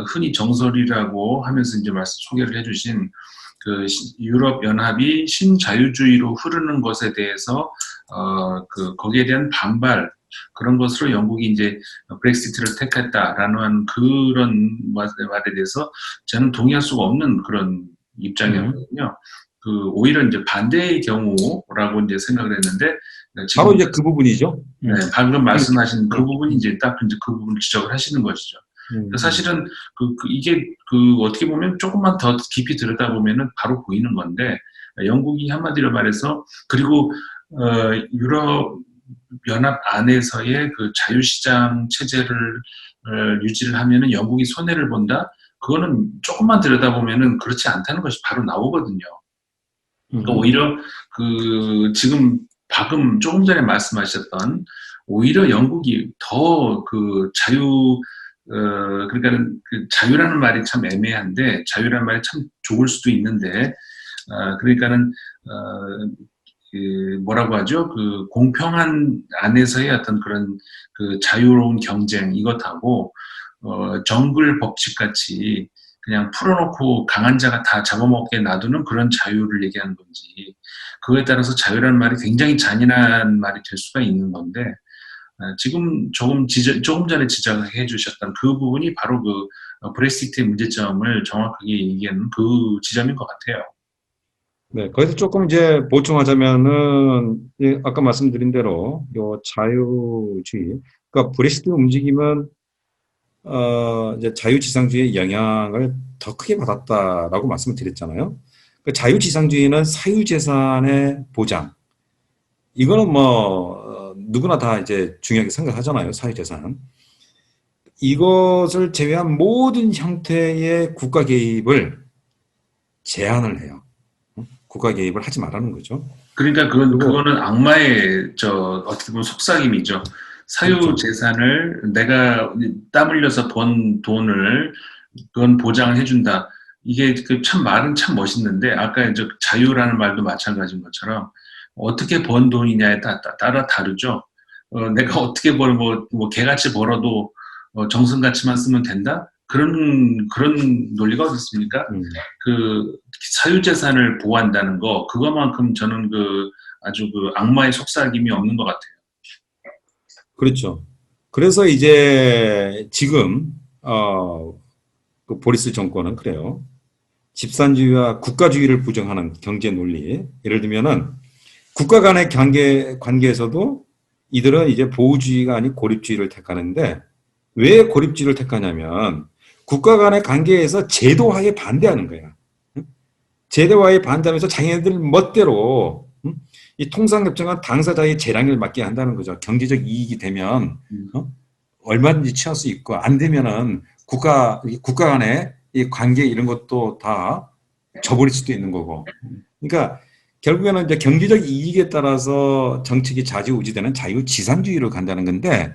흔히 정설이라고 하면서 이제 말씀 소개를 해주신 그 유럽 연합이 신자유주의로 흐르는 것에 대해서 그 거기에 대한 반발 그런 것으로 영국이 이제 브렉시트를 택했다라는 그런 말에 대해서 저는 동의할 수가 없는 그런 입장이었거든요. 그 오히려 이제 반대의 경우라고 이제 생각을 했는데 지금 바로 이제 그 부분이죠. 네, 방금 말씀하신 그 음, 부분이 이제 딱 이제 그 부분을 지적을 하시는 것이죠. 음, 사실은 이게 어떻게 보면 조금만 더 깊이 들여다보면은 바로 보이는 건데 영국이 한마디로 말해서 그리고 유럽 연합 안에서의 그 자유시장 체제를 유지를 하면은 영국이 손해를 본다. 그거는 조금만 들여다보면은 그렇지 않다는 것이 바로 나오거든요. 그러니까 오히려 지금 방금 조금 전에 말씀하셨던 오히려 영국이 더 그 그러니까는 그 자유라는 말이 참 애매한데 자유라는 말이 참 좋을 수도 있는데 그러니까는 그 뭐라고 하죠? 그 공평한 안에서의 어떤 그런 그 자유로운 경쟁 이것하고 정글 법칙 같이 그냥 풀어놓고 강한 자가 다 잡아먹게 놔두는 그런 자유를 얘기하는 건지 그거에 따라서 자유라는 말이 굉장히 잔인한 말이 될 수가 있는 건데 지금 조금 전에 지적해 주셨던 그 부분이 바로 그 브렉시트의 문제점을 정확하게 얘기하는 그 지점인 것 같아요. 네, 거기서 조금 이제 보충하자면은, 예, 아까 말씀드린 대로, 요 자유주의, 그러니까 브렉시트 움직임은, 이제 자유지상주의의 영향을 더 크게 받았다라고 말씀을 드렸잖아요. 그 자유지상주의는 사유재산의 보장. 이거는 뭐, 누구나 다 이제 중요하게 생각하잖아요. 사유재산. 이것을 제외한 모든 형태의 국가 개입을 제한을 해요. 국가 개입을 하지 말라는 거죠. 그러니까 그리고 그거는 악마의 어떻게 보면 속삭임이죠. 사유 그렇죠. 재산을 내가 땀 흘려서 번 돈을 그건 보장을 해준다. 이게 참 말은 참 멋있는데 아까 이제 자유라는 말도 마찬가지인 것처럼 어떻게 번 돈이냐에 따라 다르죠. 내가 어떻게 뭐 개같이 벌어도 정성같이만 쓰면 된다? 그런 논리가 어디 있습니까? 음, 그 사유재산을 보호한다는 거 그거만큼 저는 아주 악마의 속삭임이 없는 것 같아요. 그렇죠. 그래서 이제 지금 그 보리스 정권은 그래요. 집산주의와 국가주의를 부정하는 경제 논리. 예를 들면은 국가 간의 관계에서도 이들은 이제 보호주의가 아닌 고립주의를 택하는데 왜 고립주의를 택하냐면 국가 간의 관계에서 제도화에 반대하는 거야. 제도화에 반대하면서 자기네들 멋대로 이 통상협정은 당사자의 재량을 맡게 한다는 거죠. 경제적 이익이 되면 얼마든지 취할 수 있고 안 되면은 국가 간의 이 관계 이런 것도 다 저버릴 수도 있는 거고. 그러니까 결국에는 이제 경제적 이익에 따라서 정책이 좌지우지되는 자유지상주의로 간다는 건데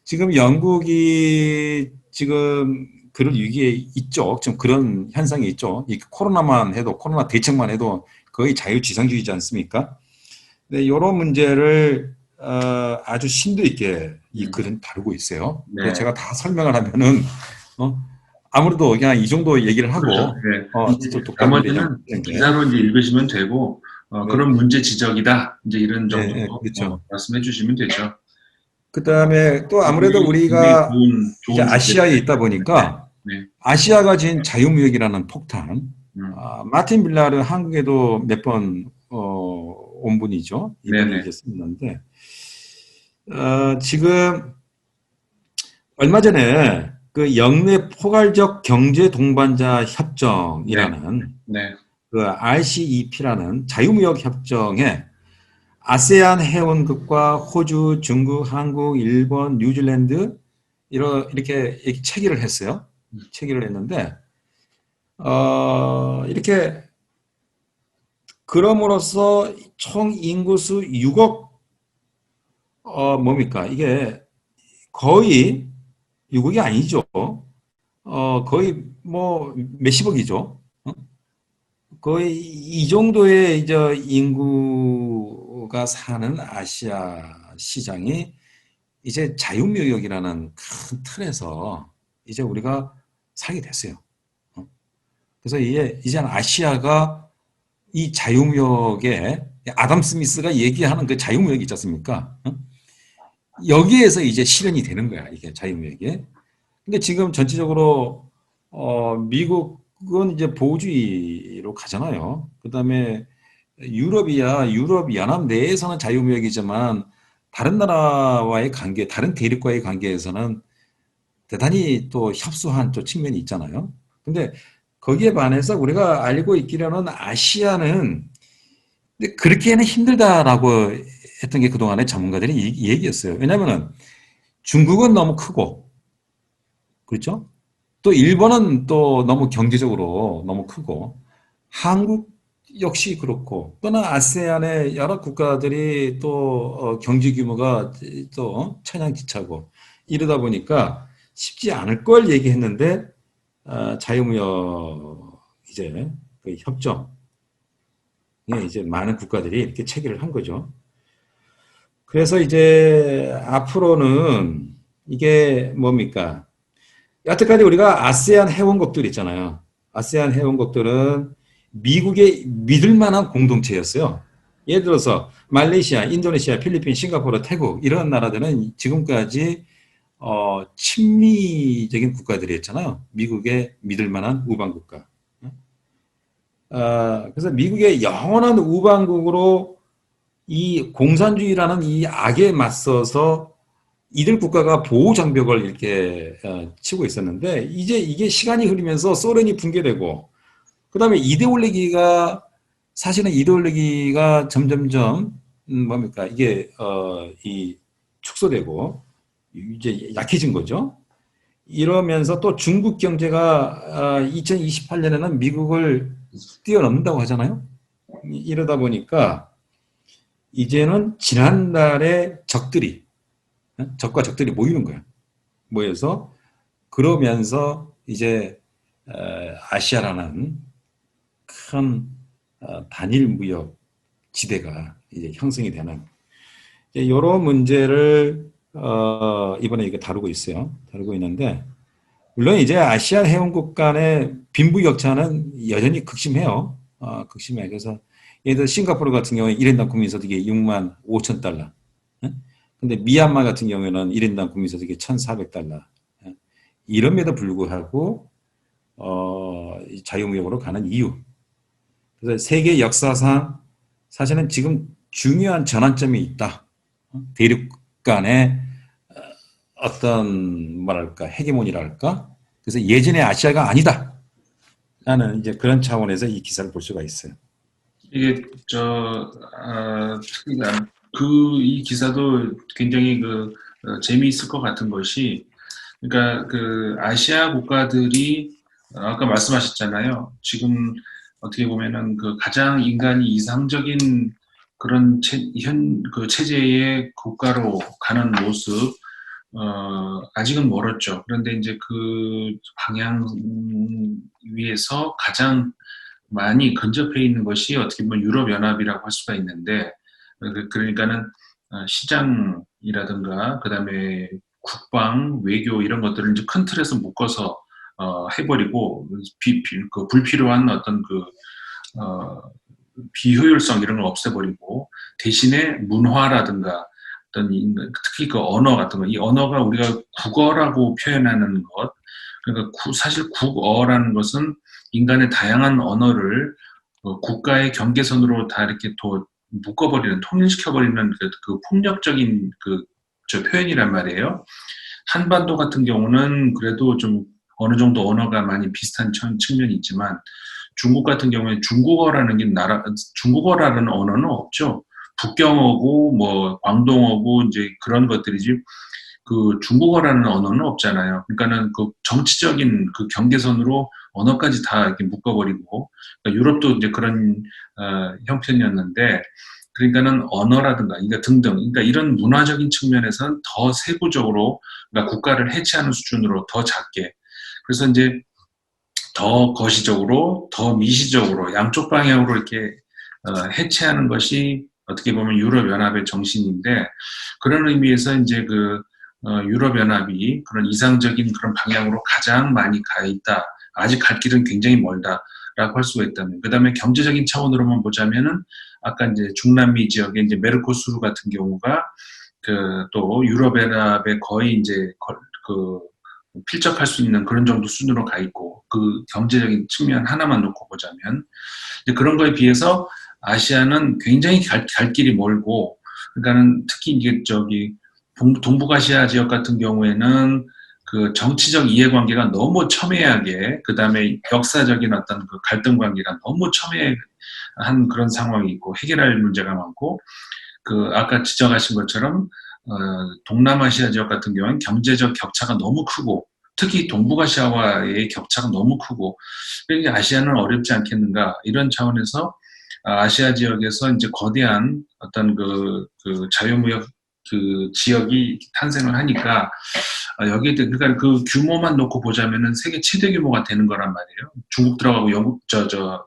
지금 영국이 지금 그런 위기에 있죠. 좀 그런 현상이 있죠. 이 코로나 대책만 해도 거의 자유지상주의지 않습니까? 네, 이런 문제를 아주 심도 있게 이 글은 다루고 있어요. 그래서 네, 제가 다 설명을 하면은 아무래도 그냥 이 정도 얘기를 그렇죠. 하고 네. 또 이제 독단으로 되지 나머지는 않겠는데. 기사로 이제 읽으시면 되고 네, 그런 문제 지적이다. 이제 이런 네, 정도 네, 그렇죠. 말씀해 주시면 되죠. 그다음에 또 아무래도 굉장히 우리가 이제 좋은 주제를 아시아에 있다 네, 보니까 네, 아시아가 진 자유무역이라는 폭탄, 음, 마틴 빌라르 한국에도 몇 번 온 분이죠. 네, 이분이 네, 이제 썼는데 지금 얼마 전에 그 영내 포괄적 경제 동반자 네, 협정이라는 네, 그 RCEP라는 자유무역 협정에 아세안 회원국과 호주, 중국, 한국, 일본, 뉴질랜드 이렇게 체결을 했어요. 체결을 했는데 이렇게 그럼으로써 총 인구수 6억, 뭡니까? 이게 거의 6억이 아니죠. 거의 뭐 몇십억이죠. 거의 이 정도의 이제 인구가 사는 아시아 시장이 이제 자유무역이라는 큰 틀에서 이제 우리가 살게 됐어요. 그래서 이제 아시아가 이 자유무역에 아담 스미스가 얘기하는 그 자유무역 있지 않습니까? 여기에서 이제 실현이 되는 거야, 이게 자유무역이. 근데 지금 전체적으로 미국은 이제 보호주의로 가잖아요. 그다음에 유럽 연합 내에서는 자유무역이지만 다른 나라와의 관계, 다른 대륙과의 관계에서는 대단히 또 협소한 또 측면이 있잖아요. 근데 거기에 반해서 우리가 알고 있기로는 아시아는 근데 그렇게는 힘들다라고 했던 게 그동안의 전문가들이 이 얘기였어요. 왜냐하면은 중국은 너무 크고, 그렇죠? 또 일본은 또 너무 경제적으로 너무 크고, 한국 역시 그렇고, 또는 아세안의 여러 국가들이 또 경제 규모가 또 천양지차고 이러다 보니까 쉽지 않을 걸 얘기했는데 자유무역 이제 그 협정에 이제 많은 국가들이 이렇게 체결을 한 거죠. 그래서 이제 앞으로는 이게 뭡니까? 여태까지 우리가 아세안 회원국들 있잖아요. 아세안 회원국들은 미국의 믿을 만한 공동체였어요. 예를 들어서 말레이시아, 인도네시아, 필리핀, 싱가포르, 태국 이런 나라들은 지금까지 친미적인 국가들이었잖아요. 미국의 믿을 만한 우방국가. 그래서 미국의 영원한 우방국으로 이 공산주의라는 이 악에 맞서서 이들 국가가 보호 장벽을 이렇게 치고 있었는데 이제 이게 시간이 흐르면서 소련이 붕괴되고 그다음에 이데올로기가 사실은 이데올로기가 점점점 뭡니까 이게 이 축소되고 이제 약해진 거죠. 이러면서 또 중국 경제가 2028년에는 미국을 뛰어넘는다고 하잖아요. 이러다 보니까 이제는 지난달에 적과 적들이 모이는 거야. 모여서 그러면서 이제 아시아라는 큰 단일 무역 지대가 이제 형성이 되는 이런 문제를 이번에 이게 다루고 있어요. 다루고 있는데 물론 이제 아시아 회원국 간의 빈부격차는 여전히 극심해요. 극심해. 그래서 예를 들어 싱가포르 같은 경우에 1인당 국민소득이 6만 5천 달러. 근데 미얀마 같은 경우에는 1인당 국민소득이 1,400달러. 이럼에도 불구하고 자유무역으로 가는 이유. 그래서 세계 역사상 사실은 지금 중요한 전환점이 있다. 대륙 간의 어떤 뭐랄까 헤게모니랄까. 그래서 예전의 아시아가 아니다. 라는 이제 그런 차원에서 이 기사를 볼 수가 있어요. 이게 특이한 이 기사도 굉장히 재미있을 것 같은 것이 그러니까 그 아시아 국가들이 아까 말씀하셨잖아요. 지금 어떻게 보면은 그 가장 인간이 이상적인 그런 그 체제의 국가로 가는 모습, 아직은 멀었죠. 그런데 이제 그 방향 위에서 가장 많이 근접해 있는 것이 어떻게 보면 유럽연합이라고 할 수가 있는데, 그러니까는 시장이라든가, 그 다음에 국방, 외교 이런 것들을 이제 큰 틀에서 묶어서 해버리고, 그 불필요한 어떤 어, 비효율성 이런 걸 없애버리고, 대신에 문화라든가, 어떤 특히 그 언어 같은 거, 이 언어가 우리가 국어라고 표현하는 것, 그러니까 사실 국어라는 것은 인간의 다양한 언어를 국가의 경계선으로 다 이렇게 묶어버리는, 통일시켜버리는 그 폭력적인 저 표현이란 말이에요. 한반도 같은 경우는 그래도 좀 어느 정도 언어가 많이 비슷한 측면이 있지만 중국 같은 경우에 중국어라는 언어는 없죠. 북경어고 뭐 광동어고 이제 그런 것들이지 그 중국어라는 언어는 없잖아요. 그러니까는 그 정치적인 그 경계선으로 언어까지 다 이렇게 묶어버리고, 그러니까 유럽도 이제 그런 형편이었는데, 그러니까는 언어라든가, 그러니까 등등, 그러니까 이런 문화적인 측면에서는 더 세부적으로, 그러니까 국가를 해체하는 수준으로 더 작게, 그래서 이제 더 거시적으로, 더 미시적으로, 양쪽 방향으로 이렇게 해체하는 것이 어떻게 보면 유럽연합의 정신인데, 그런 의미에서 이제 그 유럽연합이 그런 이상적인 그런 방향으로 가장 많이 가 있다. 아직 갈 길은 굉장히 멀다라고 할 수가 있다면, 그다음에 경제적인 차원으로만 보자면은 아까 이제 중남미 지역의 이제 메르코수르 같은 경우가 그 또 유럽연합에 거의 이제 그 필적할 수 있는 그런 정도 수준으로 가 있고, 그 경제적인 측면 하나만 놓고 보자면 그런 거에 비해서 아시아는 굉장히 갈 길이 멀고, 그러니까는 특히 이게 저기 동북아시아 지역 같은 경우에는 그 정치적 이해관계가 너무 첨예하게, 그 다음에 역사적인 어떤 그 갈등 관계가 너무 첨예한 그런 상황이 있고, 해결할 문제가 많고, 그 아까 지적하신 것처럼 동남아시아 지역 같은 경우는 경제적 격차가 너무 크고, 특히 동북아시아와의 격차가 너무 크고, 그러니까 아시아는 어렵지 않겠는가, 이런 차원에서 아시아 지역에서 이제 거대한 어떤 그 자유무역 그 지역이 탄생을 하니까, 여기에 그러니까 그 규모만 놓고 보자면은 세계 최대 규모가 되는 거란 말이에요. 중국 들어가고 영국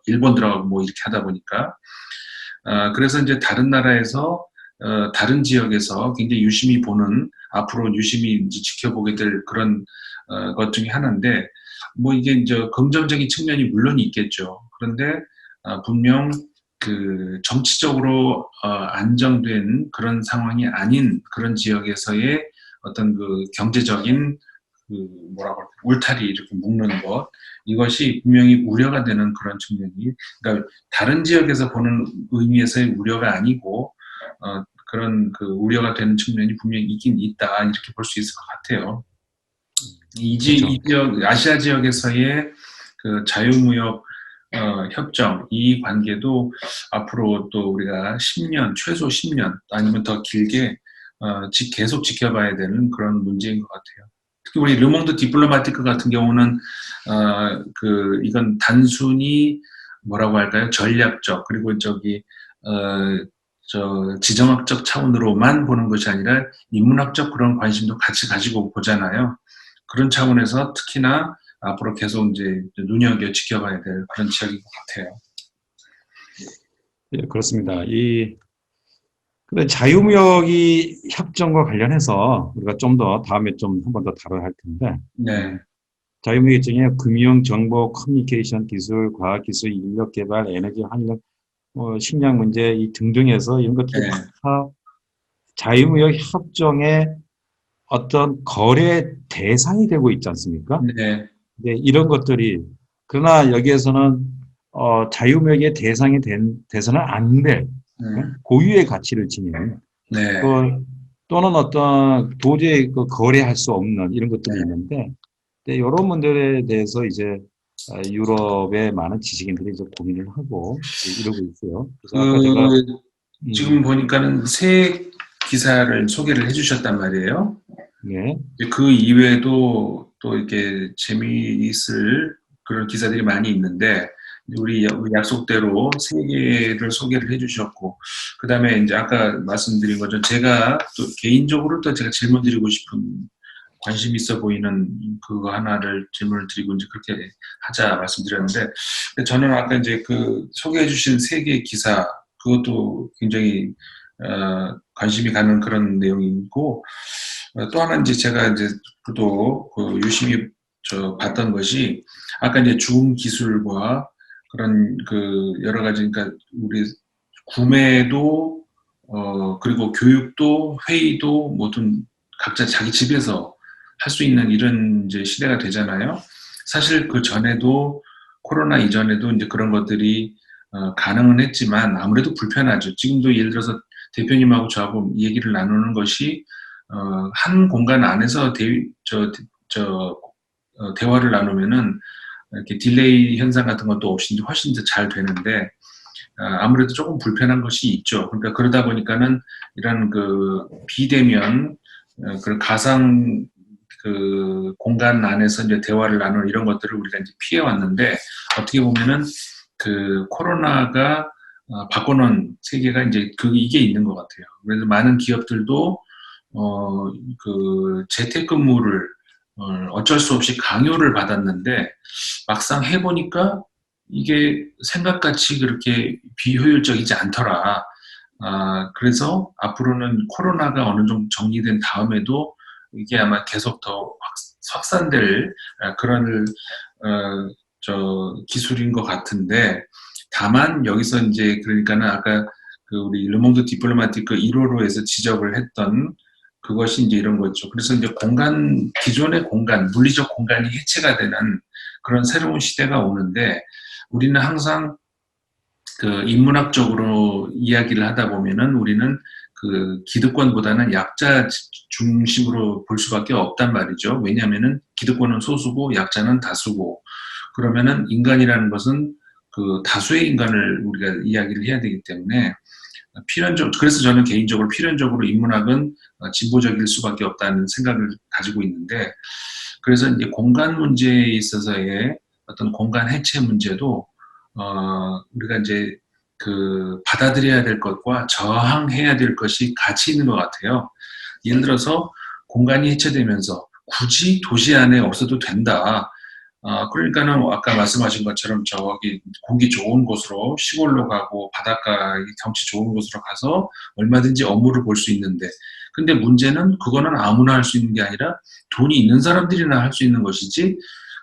일본 들어가고 뭐 이렇게 하다 보니까. 그래서 이제 다른 나라에서 다른 지역에서 굉장히 유심히 보는, 앞으로 유심히 이제 지켜보게 될 그런 것 중에 하나인데, 뭐 이게 이제 긍정적인 측면이 물론 있겠죠. 그런데 분명 그 정치적으로 안정된 그런 상황이 아닌 그런 지역에서의 어떤 그 경제적인 그 뭐라고 할까, 울타리 이렇게 묶는 것, 이것이 분명히 우려가 되는 그런 측면이, 그러니까 다른 지역에서 보는 의미에서의 우려가 아니고 그런 그 우려가 되는 측면이 분명히 있긴 있다, 이렇게 볼 수 있을 것 같아요. 그렇죠. 이 지역, 아시아 지역에서의 그 자유무역 협정, 이 관계도 앞으로 또 우리가 10년, 최소 10년 아니면 더 길게 계속 지켜봐야 되는 그런 문제인 것 같아요. 특히 우리 르몽드 디플로마티크 같은 경우는 이건 단순히 뭐라고 할까요? 전략적, 그리고 지정학적 차원으로만 보는 것이 아니라 인문학적 그런 관심도 같이 가지고 보잖아요. 그런 차원에서 특히나 앞으로 계속 이제 눈여겨 지켜봐야 될 그런 지역인 것 같아요. 예, 그렇습니다. 근데 자유무역이 협정과 관련해서 우리가 좀 더 다음에 좀 한 번 더 다뤄야 할 텐데, 네, 자유무역 협정에 금융, 정보, 커뮤니케이션 기술, 과학기술, 인력개발, 에너지, 환경, 식량 문제 이 등등해서 이런 것들이 네, 다 자유무역 협정의 어떤 거래 대상이 되고 있지 않습니까? 네, 네, 이런 것들이 그러나 여기에서는 자유무역의 대상이 돼서는 안 될 고유의 가치를 지닌 그 네, 또는 어떤 도저히 그 거래할 수 없는 이런 네. 것들이 있는데 이런 문제에 대해서 이제 유럽의 많은 지식인들이 이제 고민을 하고 이러고 있어요. 그래서 아까 제가 그 지금 음, 보니까는 새 기사를 소개를 해주셨단 말이에요. 네, 그 이외에도 또 이렇게 재미있을 그런 기사들이 많이 있는데, 우리 약속대로 세 개를 소개를 해주셨고, 그 다음에 이제 아까 말씀드린 것처럼 제가 또 개인적으로 또 제가 질문드리고 싶은, 관심 있어 보이는 그거 하나를 질문을 드리고 이제 그렇게 하자 말씀드렸는데, 저는 아까 이제 그 소개해주신 세 개의 기사, 그것도 굉장히 관심이 가는 그런 내용이고, 또 하나 이제 제가 이제 그 유심히 봤던 것이, 아까 이제 줌 기술과 그런 그 여러 가지, 그러니까 우리 구매도 그리고 교육도 회의도 모든 각자 자기 집에서 할 수 있는 이런 이제 시대가 되잖아요. 사실 그 전에도, 코로나 이전에도 이제 그런 것들이 가능은 했지만 아무래도 불편하죠. 지금도 예를 들어서 대표님하고 저하고 얘기를 나누는 것이 한 공간 안에서 대화를 나누면은 이렇게 딜레이 현상 같은 것도 없이 훨씬 더 잘 되는데, 아무래도 조금 불편한 것이 있죠. 그러니까 그러다 보니까는 이런 그 비대면 그런 가상 그 공간 안에서 이제 대화를 나누는 이런 것들을 우리가 이제 피해 왔는데 어떻게 보면은 그 코로나가 바꿔놓은 세계가 이제 이게 있는 것 같아요. 그래서 많은 기업들도 그 재택근무를 어쩔 수 없이 강요를 받았는데 막상 해보니까 이게 생각같이 그렇게 비효율적이지 않더라. 그래서 앞으로는 코로나가 어느 정도 정리된 다음에도 이게 아마 계속 더 확산될 그런 기술인 것 같은데 다만 여기서 이제 그러니까는 아까 그 우리 르몽드 디플로마티크 1호로에서 지적을 했던 그것이 이제 이런 거죠. 그래서 이제 기존의 공간, 물리적 공간이 해체가 되는 그런 새로운 시대가 오는데 우리는 항상 그 인문학적으로 이야기를 하다 보면은 우리는 그 기득권보다는 약자 중심으로 볼 수밖에 없단 말이죠. 왜냐하면은 기득권은 소수고 약자는 다수고 그러면은 인간이라는 것은 그 다수의 인간을 우리가 이야기를 해야 되기 때문에 그래서 저는 개인적으로 필연적으로 인문학은 진보적일 수밖에 없다는 생각을 가지고 있는데 그래서 이제 공간 문제에 있어서의 어떤 공간 해체 문제도 우리가 이제 그 받아들여야 될 것과 저항해야 될 것이 같이 있는 것 같아요. 예를 들어서 공간이 해체되면서 굳이 도시 안에 없어도 된다. 그러니까는 아까 말씀하신 것처럼 저기 공기 좋은 곳으로 시골로 가고 바닷가 경치 좋은 곳으로 가서 얼마든지 업무를 볼 수 있는데 근데 문제는 그거는 아무나 할 수 있는 게 아니라 돈이 있는 사람들이나 할 수 있는 것이지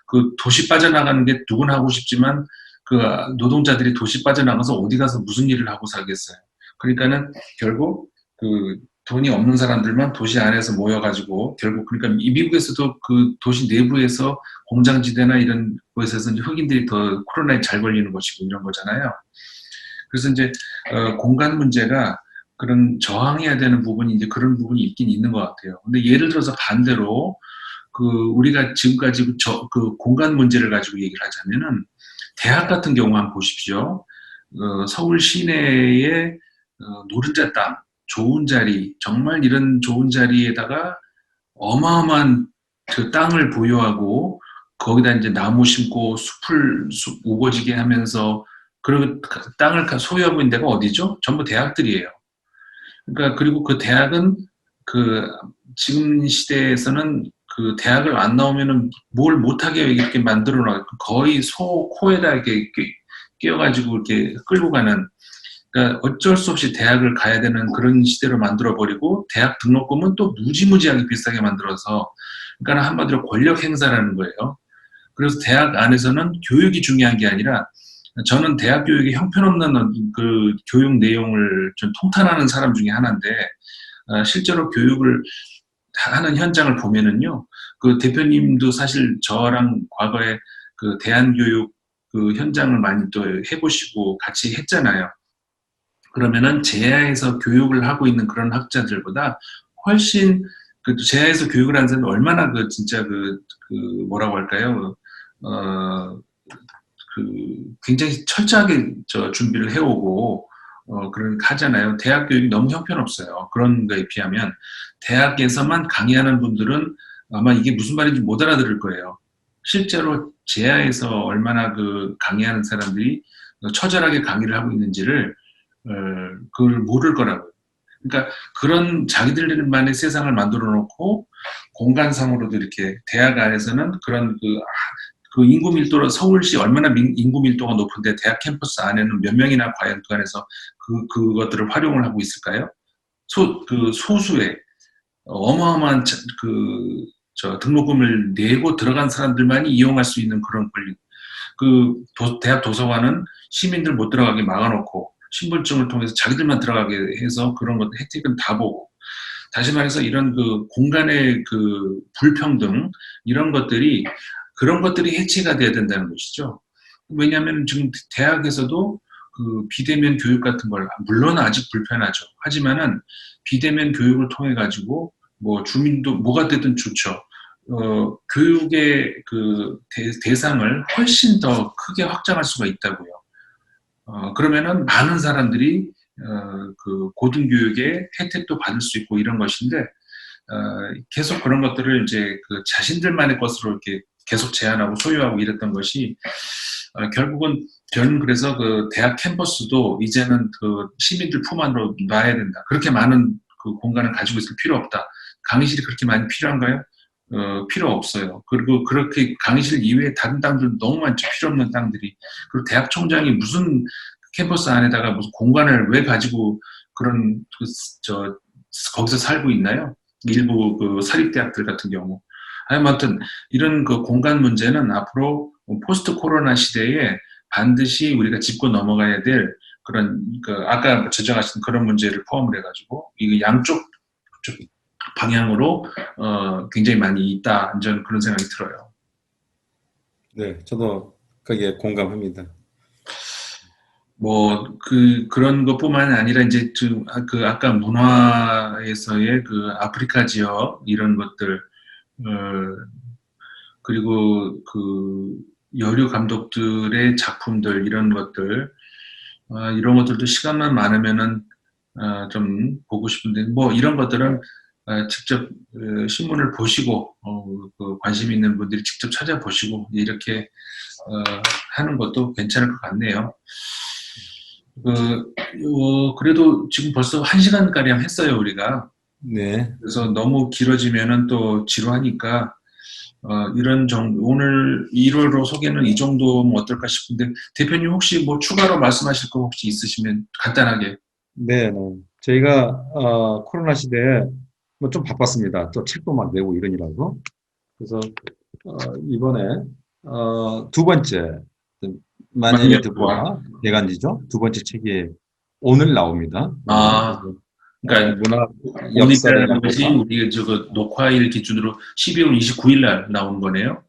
그 도시 빠져나가는 게 누구나 하고 싶지만 그 노동자들이 도시 빠져나가서 어디 가서 무슨 일을 하고 살겠어요. 그러니까는 결국 그 돈이 없는 사람들만 도시 안에서 모여가지고 결국 그러니까 이 미국에서도 그 도시 내부에서 공장지대나 이런 곳에서 이제 흑인들이 더 코로나에 잘 걸리는 것이고 이런 거잖아요. 그래서 이제 공간 문제가 그런 저항해야 되는 부분이 이제 그런 부분이 있긴 있는 것 같아요. 근데 예를 들어서 반대로 그 우리가 지금까지 그 공간 문제를 가지고 얘기를 하자면은 대학 같은 경우 한번 보십시오. 서울 시내에 노른자 땅, 좋은 자리, 정말 이런 좋은 자리에다가 어마어마한 그 땅을 보유하고 거기다 이제 나무 심고 숲 우거지게 하면서 그 땅을 소유하고 있는 데가 어디죠? 전부 대학들이에요. 그러니까 그리고 그 대학은 그 지금 시대에서는 그 대학을 안 나오면은 뭘 못하게 이렇게 만들어 놔 거의 코에다 이렇게 끼어가지고 이렇게 끌고 가는 그러니까 어쩔 수 없이 대학을 가야 되는 그런 시대로 만들어 버리고 대학 등록금은 또 무지무지하게 비싸게 만들어서 그러니까 한마디로 권력 행사라는 거예요. 그래서 대학 안에서는 교육이 중요한 게 아니라 저는 대학 교육이 형편없는 그 교육 내용을 좀 통탄하는 사람 중에 하나인데 실제로 교육을 하는 현장을 보면은요, 그 대표님도 사실 저랑 과거에 그 대한교육 그 현장을 많이 또 해보시고 같이 했잖아요. 그러면은 제야에서 교육을 하고 있는 그런 학자들보다 훨씬 그 제야에서 교육을 하는 사람이 얼마나 그 진짜 그 뭐라고 할까요? 어, 굉장히 철저하게 준비를 해오고 그런 하잖아요. 대학 교육이 너무 형편없어요. 그런 거에 비하면 대학에서만 강의하는 분들은 아마 이게 무슨 말인지 못 알아들을 거예요. 실제로 제야에서 얼마나 그 강의하는 사람들이 처절하게 강의를 하고 있는지를 그걸 모를 거라고요. 그러니까 그런 자기들만의 세상을 만들어 놓고 공간상으로도 이렇게 대학 안에서는 그런 그 인구 밀도로 서울시 얼마나 인구 밀도가 높은데 대학 캠퍼스 안에는 몇 명이나 과연 그 안에서 그것들을 활용을 하고 있을까요? 그 소수의 어마어마한 등록금을 내고 들어간 사람들만이 이용할 수 있는 그런 권리. 대학 도서관은 시민들 못 들어가게 막아놓고 신분증을 통해서 자기들만 들어가게 해서 그런 것 혜택은 다 보고 다시 말해서 이런 그 공간의 그 불평등 이런 것들이 그런 것들이 해체가 돼야 된다는 것이죠. 왜냐하면 지금 대학에서도 그 비대면 교육 같은 걸 물론 아직 불편하죠. 하지만은 비대면 교육을 통해 가지고 뭐 주민도 뭐가 되든 좋죠. 교육의 그 대상을 훨씬 더 크게 확장할 수가 있다고요. 그러면은 많은 사람들이 그 고등교육의 혜택도 받을 수 있고 이런 것인데 계속 그런 것들을 이제 그 자신들만의 것으로 이렇게 계속 제한하고 소유하고 이랬던 것이 결국은 저는 그래서 그 대학 캠퍼스도 이제는 그 시민들 품 안으로 놔야 된다. 그렇게 많은 그 공간을 가지고 있을 필요 없다. 강의실이 그렇게 많이 필요한가요? 필요 없어요. 그리고 그렇게 강의실 이외에 다른 땅들 너무 많죠. 필요 없는 땅들이. 그리고 대학 총장이 무슨 캠퍼스 안에다가 무슨 공간을 왜 가지고 그런 거기서 살고 있나요? 일부 그 사립대학들 같은 경우. 아무튼 이런 그 공간 문제는 앞으로 포스트 코로나 시대에 반드시 우리가 짚고 넘어가야 될 그런 그 아까 지적하신 그런 문제를 포함을 해가지고 이 양쪽 방향으로 굉장히 많이 있다. 저는 그런 생각이 들어요. 네, 저도 거기에 공감합니다. 뭐 그런 것뿐만 아니라 이제 그 아까 문화에서의 그 아프리카 지역 이런 것들 그리고 그 여류 감독들의 작품들 이런 것들 이런 것들도 시간만 많으면은 좀 보고 싶은데 뭐 이런 것들은 직접 신문을 보시고 그 관심 있는 분들이 직접 찾아보시고 이렇게 하는 것도 괜찮을 것 같네요. 그래도 지금 벌써 1시간가량 했어요, 우리가. 네, 그래서 너무 길어지면은 또 지루하니까 오늘 1월호 소개는 이 정도면 어떨까 싶은데, 대표님 혹시 뭐 추가로 말씀하실 거 혹시 있으시면 간단하게. 네, 네. 저희가 코로나 시대에 뭐 좀 바빴습니다. 또 책도 막 내고 이러느라고. 그래서 이번에 두 번째 마니엘의 만약과, 드보아 대간지죠. 두 번째 책이 오늘 나옵니다. 오늘. 그래서 그러니까 문화 역사를 오늘이라는 것이 약보다 우리 저거 녹화일 기준으로 12월 29일 날 나오는 거네요.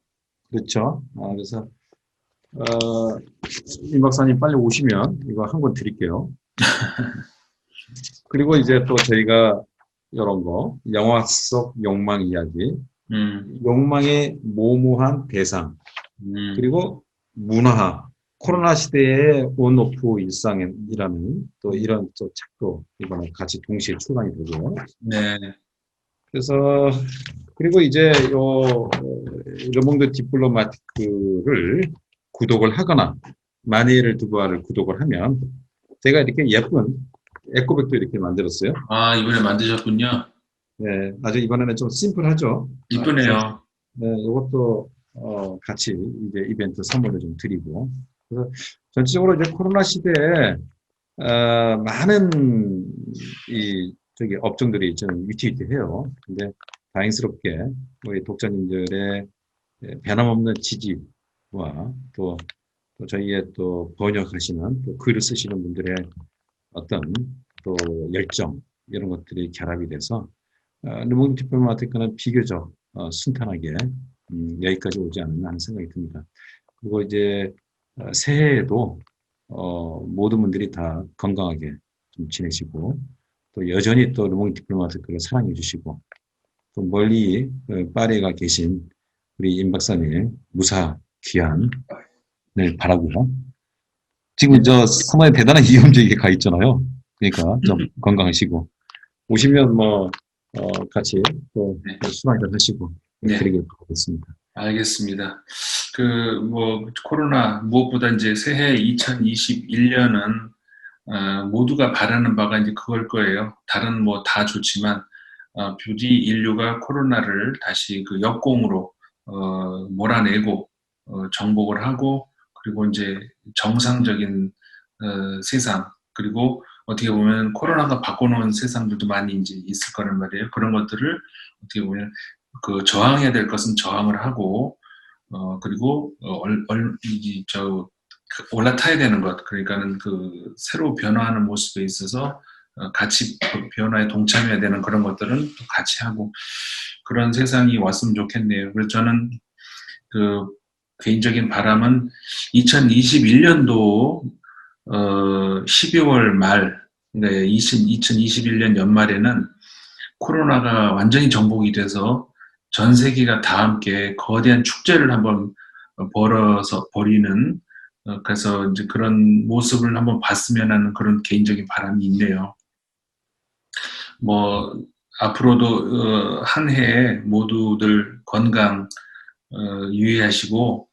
그렇죠. 그래서 임 박사님 빨리 오시면 이거 한 권 드릴게요. 그리고 이제 또 저희가 이런 거 영화 속 욕망 이야기, 음, 욕망의 모모한 대상, 음, 그리고 문화, 코로나 시대의 온오프 일상이라는 또 이런 또 책도 이번에 같이 동시에 출간이 되고요. 네, 그래서 그리고 이제 요 르몽드 디플로마티크를 구독을 하거나 마니에를 두부아를 구독을 하면 제가 이렇게 예쁜 에코백도 이렇게 만들었어요. 이번에 만드셨군요. 네, 아주 이번에는 좀 심플하죠. 그래서 이쁘네요. 네, 이것도 같이 이제 이벤트 선물을 좀 드리고 그래서 전체적으로 이제 코로나 시대에 많은 이 저기 업종들이 좀 위태위태해요. 근데 다행스럽게 우리 독자님들의 변함없는 지지와 또 저희의 또 번역하시는 또 글을 쓰시는 분들의 어떤 또 열정 이런 것들이 결합이 돼서 르몽 디플로마티크는 비교적 순탄하게 여기까지 오지 않았나 하는 생각이 듭니다. 그리고 이제 새해에도 모든 분들이 다 건강하게 좀 지내시고 또 여전히 또 르몽 디플로마티크를 사랑해 주시고 또 멀리 파리에 계신 우리 임 박사님의 무사 귀환을 바라고요. 지금 저 상당히 대단한 위험지역에 가 있잖아요. 그러니까 좀 건강하시고 오시면 뭐 같이 또 네. 술 한잔 하시고 네. 그러길 바라겠습니다. 알겠습니다. 뭐 코로나 무엇보다 이제 새해 2021년은 모두가 바라는 바가 이제 그걸 거예요. 다른 뭐 다 좋지만 부디 인류가 코로나를 다시 그 역공으로 몰아내고 정복을 하고 그리고 이제 정상적인 세상 그리고 어떻게 보면 코로나가 바꿔놓은 세상들도 많이 이제 있을 거란 말이에요. 그런 것들을 어떻게 보면 그 저항해야 될 것은 저항을 하고 그리고 올라타야 되는 것 그러니까는 그 새로 변화하는 모습에 있어서 같이 변화에 동참해야 되는 그런 것들은 또 같이 하고 그런 세상이 왔으면 좋겠네요. 그래서 저는 그 개인적인 바람은 2021년도 12월 말, 네, 2021년 연말에는 코로나가 완전히 정복이 돼서 전 세계가 다 함께 거대한 축제를 한번 벌이는 그래서 이제 그런 모습을 한번 봤으면 하는 그런 개인적인 바람이 있네요. 뭐 앞으로도 한 해에 모두들 건강 유의하시고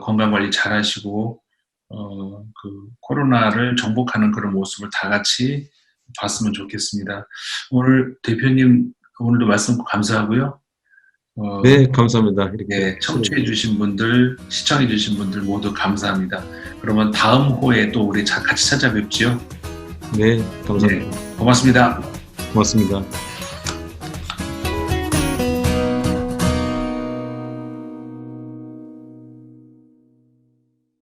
건강 관리 잘 하시고 그 코로나를 정복하는 그런 모습을 다 같이 봤으면 좋겠습니다. 오늘 대표님 오늘도 말씀 감사하고요. 네, 감사합니다. 이렇게 네, 청취해주신 분들, 시청해주신 분들 모두 감사합니다. 그러면 다음 호에 또 우리 같이 찾아뵙지요. 네, 감사합니다. 네, 고맙습니다. 고맙습니다.